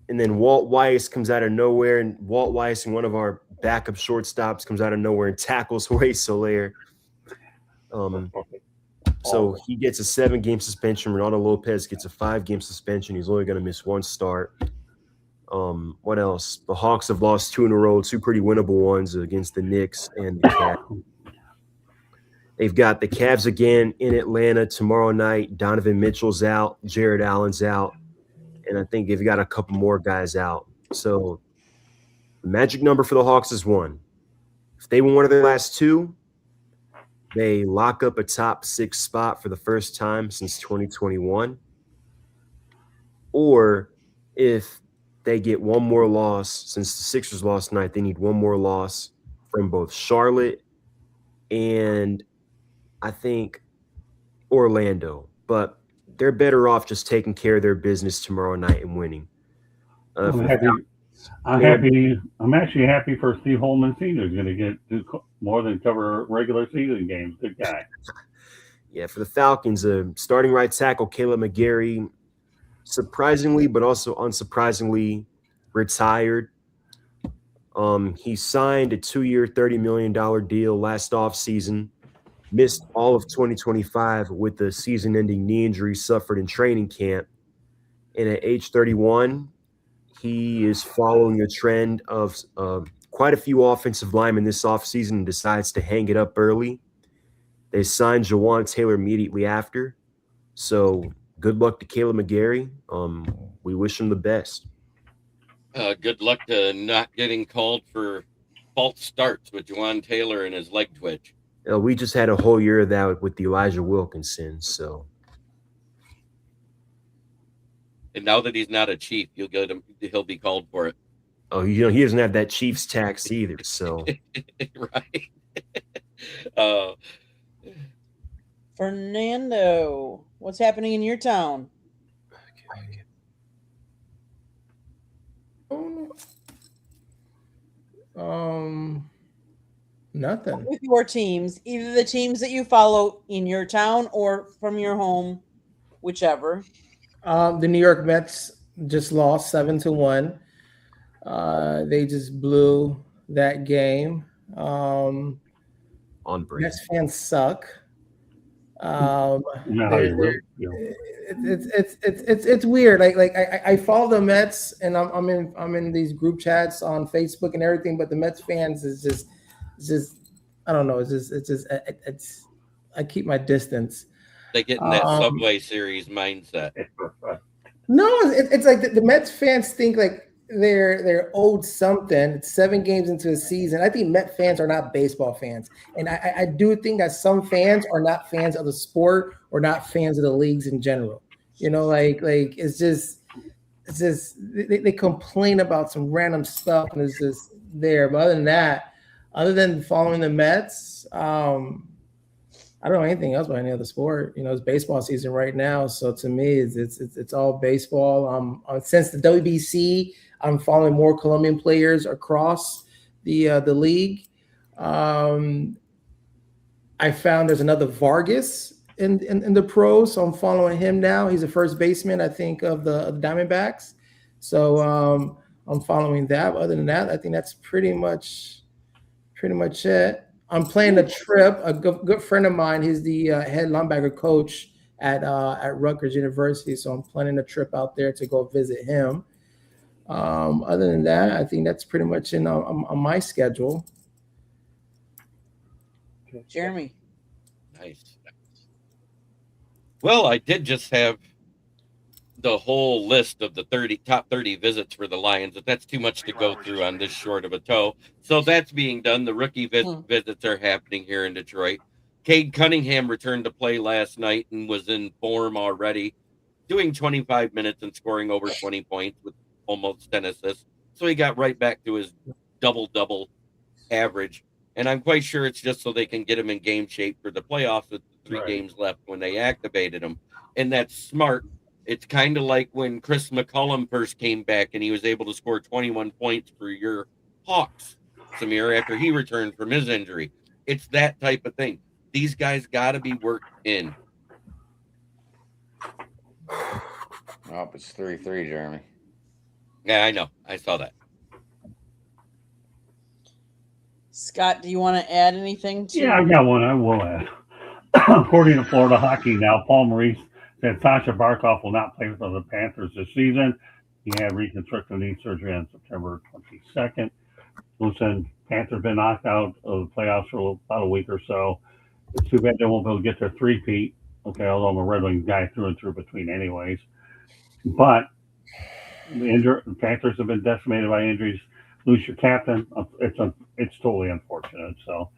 then Walt Weiss comes out of nowhere, and Walt Weiss and one of our backup shortstops comes out of nowhere and tackles Jorge Soler. So he gets a 7-game suspension. Ronaldo Lopez gets a 5-game suspension. He's only going to miss 1 start. What else? The Hawks have lost 2 in a row, 2 pretty winnable ones against the Knicks and the Cavs. They've got the Cavs again in Atlanta tomorrow night. Donovan Mitchell's out. Jared Allen's out. And I think they've got a couple more guys out. So the magic number for the Hawks is 1. If they win one of their last 2, they lock up a top 6 spot for the first time since 2021. Or if they get one more loss, since the Sixers lost tonight, they need one more loss from both Charlotte and I think Orlando. But they're better off just taking care of their business tomorrow night and winning. I'm actually happy for Steve Holman Sr. He's going to do more than cover regular season games. Good guy. Yeah, for the Falcons, starting right tackle Caleb McGarry, surprisingly but also unsurprisingly, retired. He signed a 2-year, $30 million deal last offseason. Missed all of 2025 with the season-ending knee injury suffered in training camp. And at age 31, he is following a trend of quite a few offensive linemen this offseason and decides to hang it up early. They signed Jawan Taylor immediately after. So good luck to Caleb McGarry. We wish him the best. Good luck to not getting called for false starts with Jawan Taylor and his leg twitch. We just had a whole year of that with Elijah Wilkinson. So, and now that he's not a Chief, he'll be called for it. Oh, he doesn't have that Chiefs tax either. So, right. Fernando, what's happening in your town? Nothing. With your teams, either the teams that you follow in your town or from your home, whichever. The New York Mets just lost 7-1. They just blew that game. on brand. Mets fans suck. It's weird. I follow the Mets, and I'm in these group chats on Facebook and everything. But the Mets fans is just I don't know. It's I keep my distance. They get in that Subway Series mindset. No, it's like the Mets fans think like they're owed something. It's 7 games into a season. I think Met fans are not baseball fans, and I do think that some fans are not fans of the sport or not fans of the leagues in general. You know, like it's just it's just they complain about some random stuff and it's just there. But other than that, other than following the Mets, I don't know anything else about any other sport. You know, it's baseball season right now, so to me, it's all baseball. Since the WBC, I'm following more Colombian players across the league. I found there's another Vargas in the pros, so I'm following him now. He's a first baseman, I think, of the Diamondbacks. So I'm following that. Other than that, I think that's pretty much it. I'm playing a trip. A good friend of mine, he's the head linebacker coach at Rutgers University. So I'm planning a trip out there to go visit him. Other than that, I think that's pretty much on my schedule. Jeremy. Nice. Well, I did just have the whole list of the top 30 visits for the Lions, but that's too much to go through on this short of a toe. So that's being done. The rookie visits are happening here in Detroit. Cade Cunningham returned to play last night and was in form already, doing 25 minutes and scoring over 20 points with almost 10 assists. So he got right back to his double-double average. And I'm quite sure it's just so they can get him in game shape for the playoffs with 3 games left when they activated him. And that's smart. It's kind of like when Chris McCollum first came back and he was able to score 21 points for your Hawks, Samir, after he returned from his injury. It's that type of thing. These guys got to be worked in. Oh, it's 3-3, Jeremy. Yeah, I know. I saw that. Scott, do you want to add anything to? Yeah, I got one. I will add. According to Florida Hockey Now, Paul Maurice said Sasha Barkov will not play for the Panthers this season. He had reconstructive knee surgery on September 22nd. Listen, Panthers been knocked out of the playoffs for about a week or so. It's too bad they won't be able to get their three-peat. Okay, although I'm a Red Wings guy through and through between anyways. But the Panthers have been decimated by injuries. Lose your captain. It's totally unfortunate. So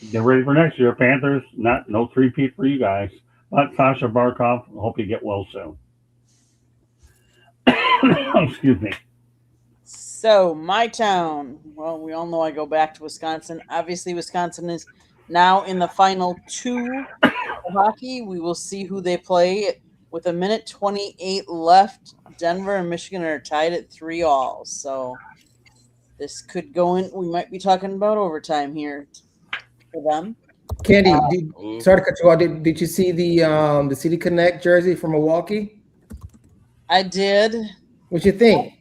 get ready for next year. Panthers, no three-peat for you guys. But Sasha Barkov, I hope you get well soon. Excuse me. So, my town. Well, we all know I go back to Wisconsin. Obviously, Wisconsin is now in the final 2 of hockey. We will see who they play. With 1:28 left, Denver and Michigan are tied at 3-3. So, this could go in. We might be talking about overtime here for them. Candy, sorry to cut you off. Did you see the City Connect jersey from Milwaukee? I did. What you think?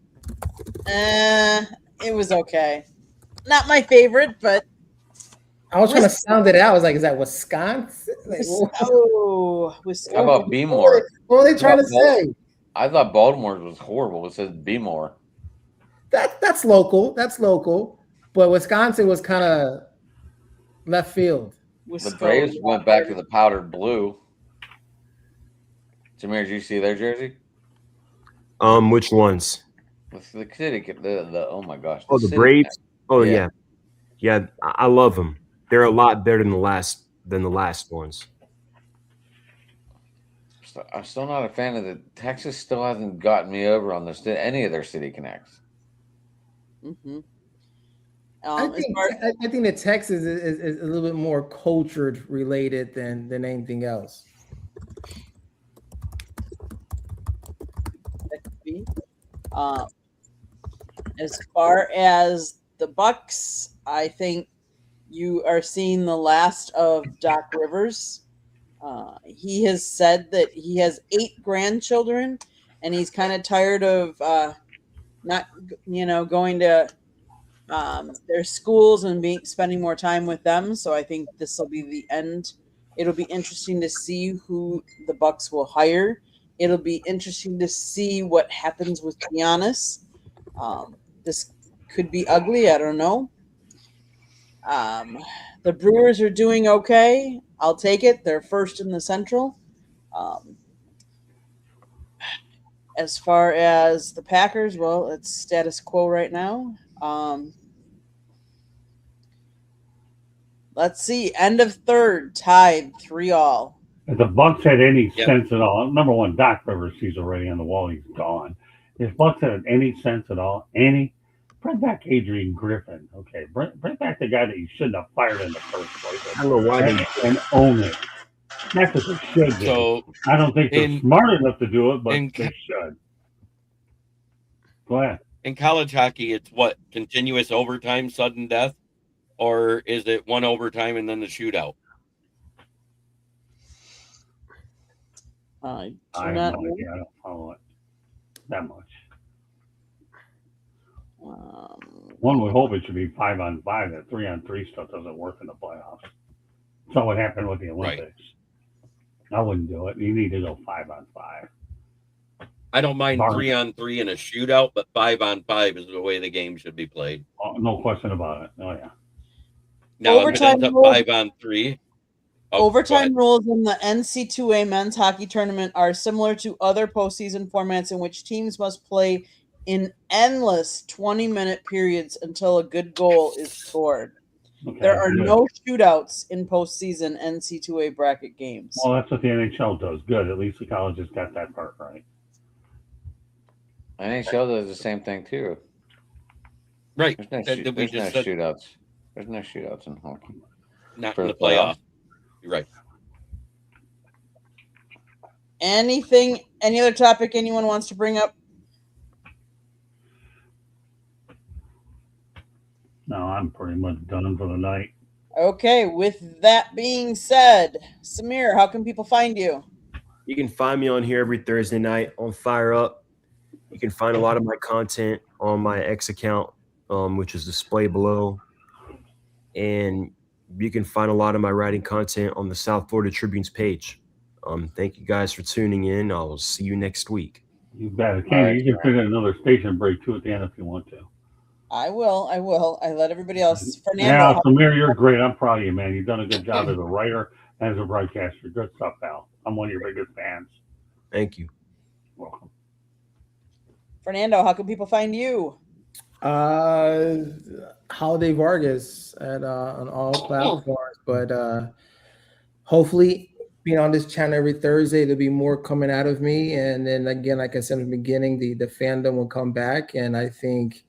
It was okay. Not my favorite, but I was trying to sound it out. I was like, is that Wisconsin? Like, Wisconsin. How about B-more? What are they trying to say? I thought Baltimore's was horrible. It says B-more. That's local. That's local. But Wisconsin was kind of left field. The Braves went back to the powdered blue. Jameer, did you see their jersey? Which ones? With the city, the oh my gosh. The Braves. Oh yeah. I love them. They're a lot better than the last ones. I'm still not a fan of the Texas. Still hasn't gotten me over on any of their City Connects. Mm-hmm. I think that Texas is a little bit more cultured related than anything else. As far as the Bucks, I think you are seeing the last of Doc Rivers. He has said that he has 8 grandchildren, and he's kind of tired of not, going to their schools and spending more time with them. So I think this will be the end. It'll be interesting to see who the Bucks will hire. It'll be interesting to see what happens with Giannis. This could be ugly. I don't know. The Brewers are doing okay. I'll take it. They're first in the Central. As far as the Packers, well, it's status quo right now. Let's see. End of third, tied 3-3. If the Bucks had any Yep. sense at all, number one, Doc Rivers, he's already on the wall. He's gone. If Bucks had any sense at all, bring back Adrian Griffin. Okay, bring back the guy that you shouldn't have fired in the first place, I don't know why they and own it. That's what they should do. So I don't think they're smart enough to do it, but in- they should. Go ahead. in college hockey, it's what, continuous overtime, sudden death, or is it one overtime and then the shootout? I I do have not no know. idea. I don't follow it that much. One would hope it should be 5-on-5. That 3-on-3 stuff doesn't work in the playoffs. So what happened with the Olympics? I wouldn't do it. You need to go 5-on-5. I don't mind Barn. 3-on-3 in a shootout, but 5-on-5 is the way the game should be played. Oh, no question about it. Oh yeah. Now, Overtime if it's rules- 5-on-3. Overtime rules in the NC2A men's hockey tournament are similar to other postseason formats in which teams must play in endless 20-minute periods until a good goal is scored. Okay, There are good. no shootouts in postseason NC2A bracket games. Well, that's what the NHL does. Good. At least the colleges got that part right. NHL does the same thing too. Right. There's no, That we just said, shootouts. There's no shootouts in hockey. not for in the the playoff. You're right. Any other topic anyone wants to bring up? No, I'm pretty much done for the night. Okay, with that being said, Samir, how can people find you? You can find me on here every Thursday night on Fire Up. You can find a lot of my content on my X account, which is displayed below. And you can find a lot of my writing content on the South Florida Tribune's page. Thank you guys for tuning in. I'll see you next week. You bet. Candy, right, you can fit in another station break too at the end if you want to. I will. I let everybody else. Fernando, Yeah, how- Samir, you're great. I'm proud of you, man. You've done a good job as a writer and as a broadcaster. Good stuff, pal. I'm one of your biggest fans. Thank you. Welcome. Fernando, how can people find you? Holiday Vargas at on all platforms, but hopefully being on this channel every Thursday, there'll be more coming out of me. And then again, like I said in the beginning, the fandom will come back, and I think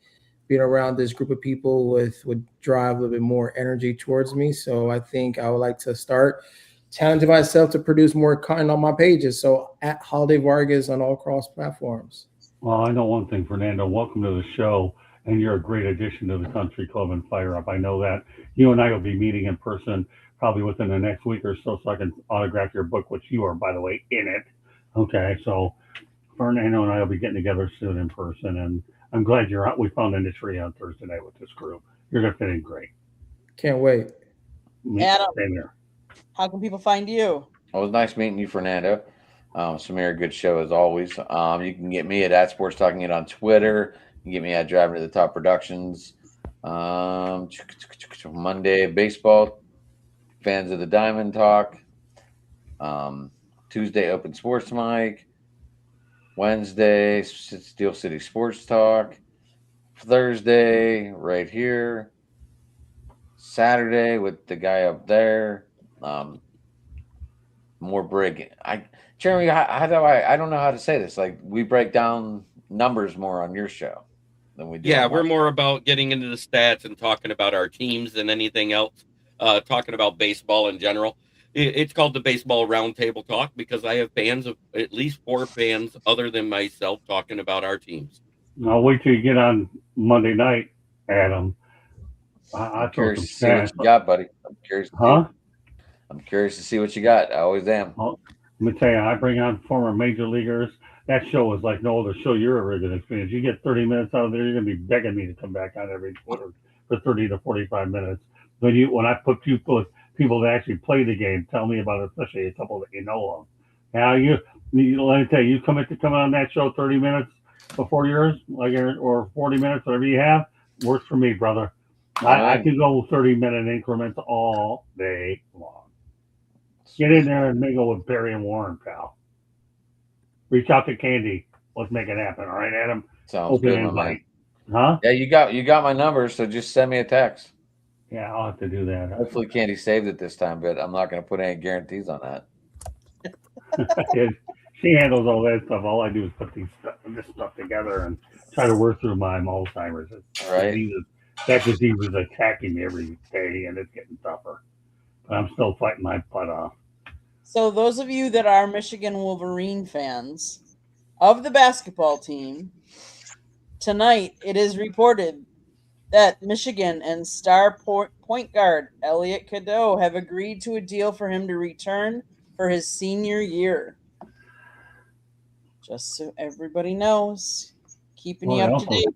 being around this group of people would drive a little bit more energy towards me. So I think I would like to start challenging myself to produce more content on my pages. So at Holiday Vargas on all cross platforms. Well, I know one thing, Fernando. Welcome to the show, and you're a great addition to the Country Club and Fire Up. I know that. You and I will be meeting in person probably within the next week or so I can autograph your book, which you are, by the way, in it. Okay, so Fernando and I will be getting together soon in person, and I'm glad you're out. We found an industry on Thursday night with this group. You're going to fit in great. Can't wait. Adam. Same here. Oh, How can people find you? It was nice meeting you, Fernando. Samir, good show as always. You can get me at Sports Talking It on Twitter. You can get me at Driving to the Top Productions. Monday, baseball. Fans of the Diamond Talk. Tuesday, Open Sports Mic. Wednesday, Steel City Sports Talk. Thursday, right here. Saturday with the guy up there. More breaking. Jeremy, how do I don't know how to say this. Like, we break down numbers more on your show than we do. Yeah, on we're mine. more about getting into the stats and talking about our teams than anything else. Talking about baseball in general. It's called the Baseball Roundtable Talk because I have fans of at least 4 fans other than myself talking about our teams. I'll wait till you get on Monday night, Adam. I I'm throw curious some to see what stats. you got, buddy. I'm curious. Huh? I'm curious to see what you got. I always am. Let me tell you, I bring on former major leaguers. That show is like no other show you're ever going to experience. You get 30 minutes out of there, you're going to be begging me to come back on every quarter for 30 to 45 minutes. When I put people that actually play the game, tell me about it, especially a couple that you know of. Now let me tell you, you come on that show 30 minutes before yours, or 40 minutes, whatever you have, works for me, brother. I can go 30-minute increments all day long. Get in there and mingle with Barry and Warren, pal. Reach out to Candy. Let's make it happen. All right, Adam? Sounds Open good, my invite. man. Huh? Yeah, you got my number, so just send me a text. Yeah, I'll have to do that. Hopefully Candy saved it this time, but I'm not going to put any guarantees on that. She handles all that stuff. All I do is put this stuff together and try to work through my Alzheimer's. Right. That disease is attacking me every day, and it's getting tougher. But I'm still fighting my butt off. So those of you that are Michigan Wolverine fans of the basketball team, tonight it is reported that Michigan and star point guard Elliot Cadeau have agreed to a deal for him to return for his senior year. Just so everybody knows, keeping you up to date.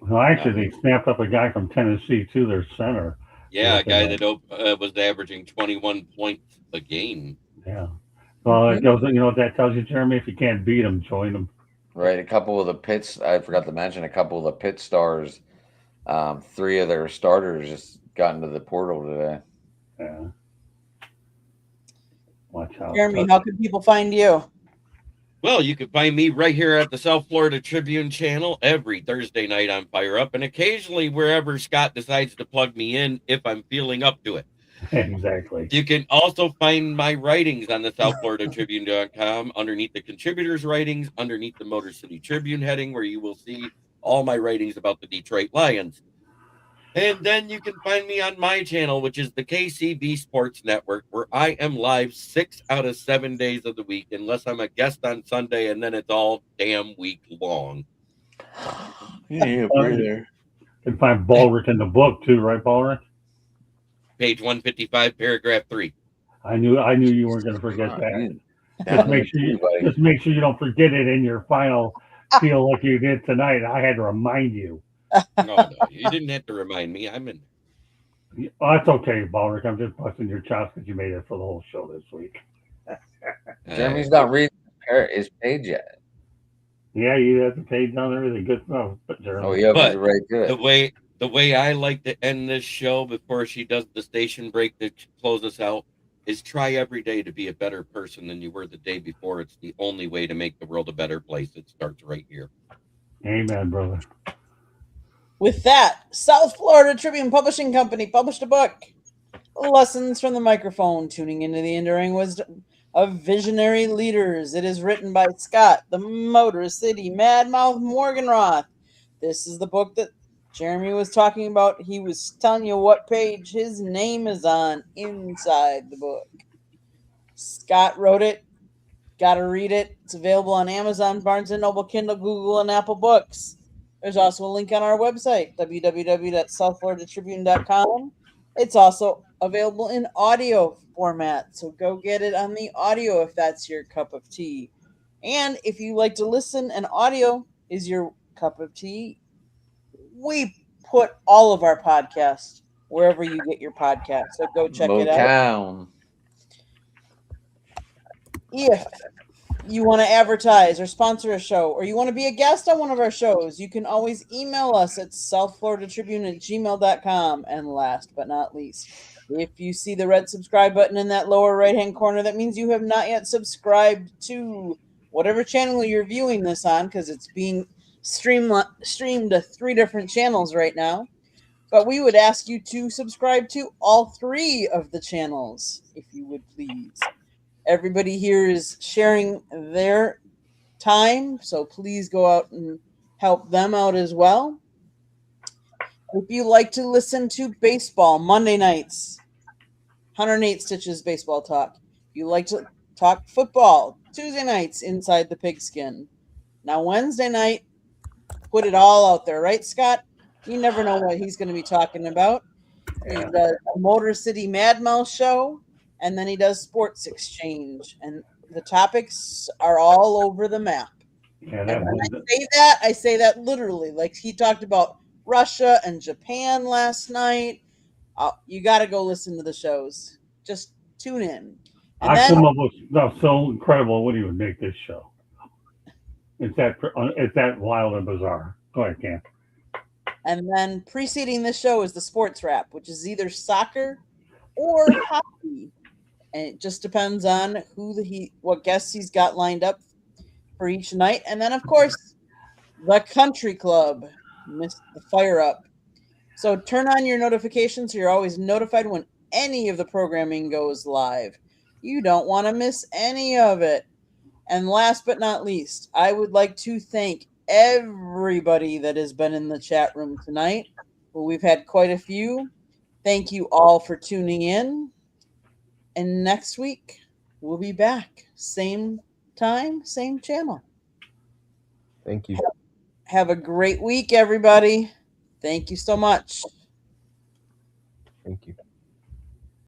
Well, actually, they snapped up a guy from Tennessee too, their center. Yeah, a guy that was averaging 21 points a game. Yeah. Well, it goes, you know what that tells you, Jeremy? If you can't beat them, join them. Right. A couple of the Pitts, I forgot to mention, a couple of the Pitt stars, 3 of their starters just got into the portal today. Yeah. Watch out. Jeremy, how can people find you? Well, you can find me right here at the South Florida Tribune channel every Thursday night on Fire Up, and occasionally wherever Scott decides to plug me in if I'm feeling up to it. Exactly. You can also find my writings on the SouthFloridaTribune.com underneath the contributors' writings, underneath the Motor City Tribune heading, where you will see all my writings about the Detroit Lions. And then you can find me on my channel, which is the KCB Sports Network, where I am live 6 out of 7 days of the week, unless I'm a guest on Sunday, and then it's all damn week long. Yeah, You can find Ballrick in the book too, right, Ballrick? Page 155, paragraph 3. I knew you weren't going to forget that. Just make sure you don't forget it in your final feel like you did tonight. I had to remind you. No, you didn't have to remind me. I'm in. Oh, that's okay, Ballrick. I'm just busting your chops because you made it for the whole show this week. Jeremy's not reading his page yet. Yeah, you have the page on everything. Good stuff. Jeremy. Oh, yeah, but right, good. The way I like to end this show before she does the station break to close us out is try every day to be a better person than you were the day before. It's the only way to make the world a better place. It starts right here. Amen, brother. With that, South Florida Tribune Publishing Company published a book, Lessons from the Microphone, Tuning into the Enduring Wisdom of Visionary Leaders. It is written by Scott, the Motor City Madmouth Morganroth. This is the book that Jeremy was talking about. He was telling you what page his name is on inside the book. Scott wrote it. Got to read it. It's available on Amazon, Barnes & Noble, Kindle, Google, and Apple Books. There's also a link on our website, www.southfloridatribune.com. It's also available in audio format, so go get it on the audio if that's your cup of tea. And if you like to listen and audio is your cup of tea, we put all of our podcasts wherever you get your podcasts, so go check it out. If you want to advertise or sponsor a show, or you want to be a guest on one of our shows, you can always email us at southfloridatribune@gmail.com. And last but not least, if you see the red subscribe button in that lower right-hand corner, that means you have not yet subscribed to whatever channel you're viewing this on, because it's being streamed to 3 different channels right now. But we would ask you to subscribe to all 3 of the channels, if you would please. Everybody here is sharing their time, so please go out and help them out as well. If you like to listen to baseball Monday nights, 108 Stitches Baseball Talk. If you like to talk football Tuesday nights, Inside the Pigskin. Now Wednesday night, put it all out there, right, Scott? You never know what he's going to be talking about. He does a Motor City Madmouth show. And then he does Sports Exchange, and the topics are all over the map. Yeah, and when I say that literally. Like he talked about Russia and Japan last night. You got to go listen to the shows. Just tune in. And I come up with stuff so incredible. What do you make this show? It's that wild and bizarre. Go ahead, Cam. And then preceding this show is the Sports Wrap, which is either soccer or hockey. And it just depends on what guests he's got lined up for each night. And then, of course, the Country Club, the Fire Up. So turn on your notifications so you're always notified when any of the programming goes live. You don't want to miss any of it. And last but not least, I would like to thank everybody that has been in the chat room tonight. Well, we've had quite a few. Thank you all for tuning in. And next week, we'll be back. Same time, same channel. Thank you. Have a great week, everybody. Thank you so much. Thank you.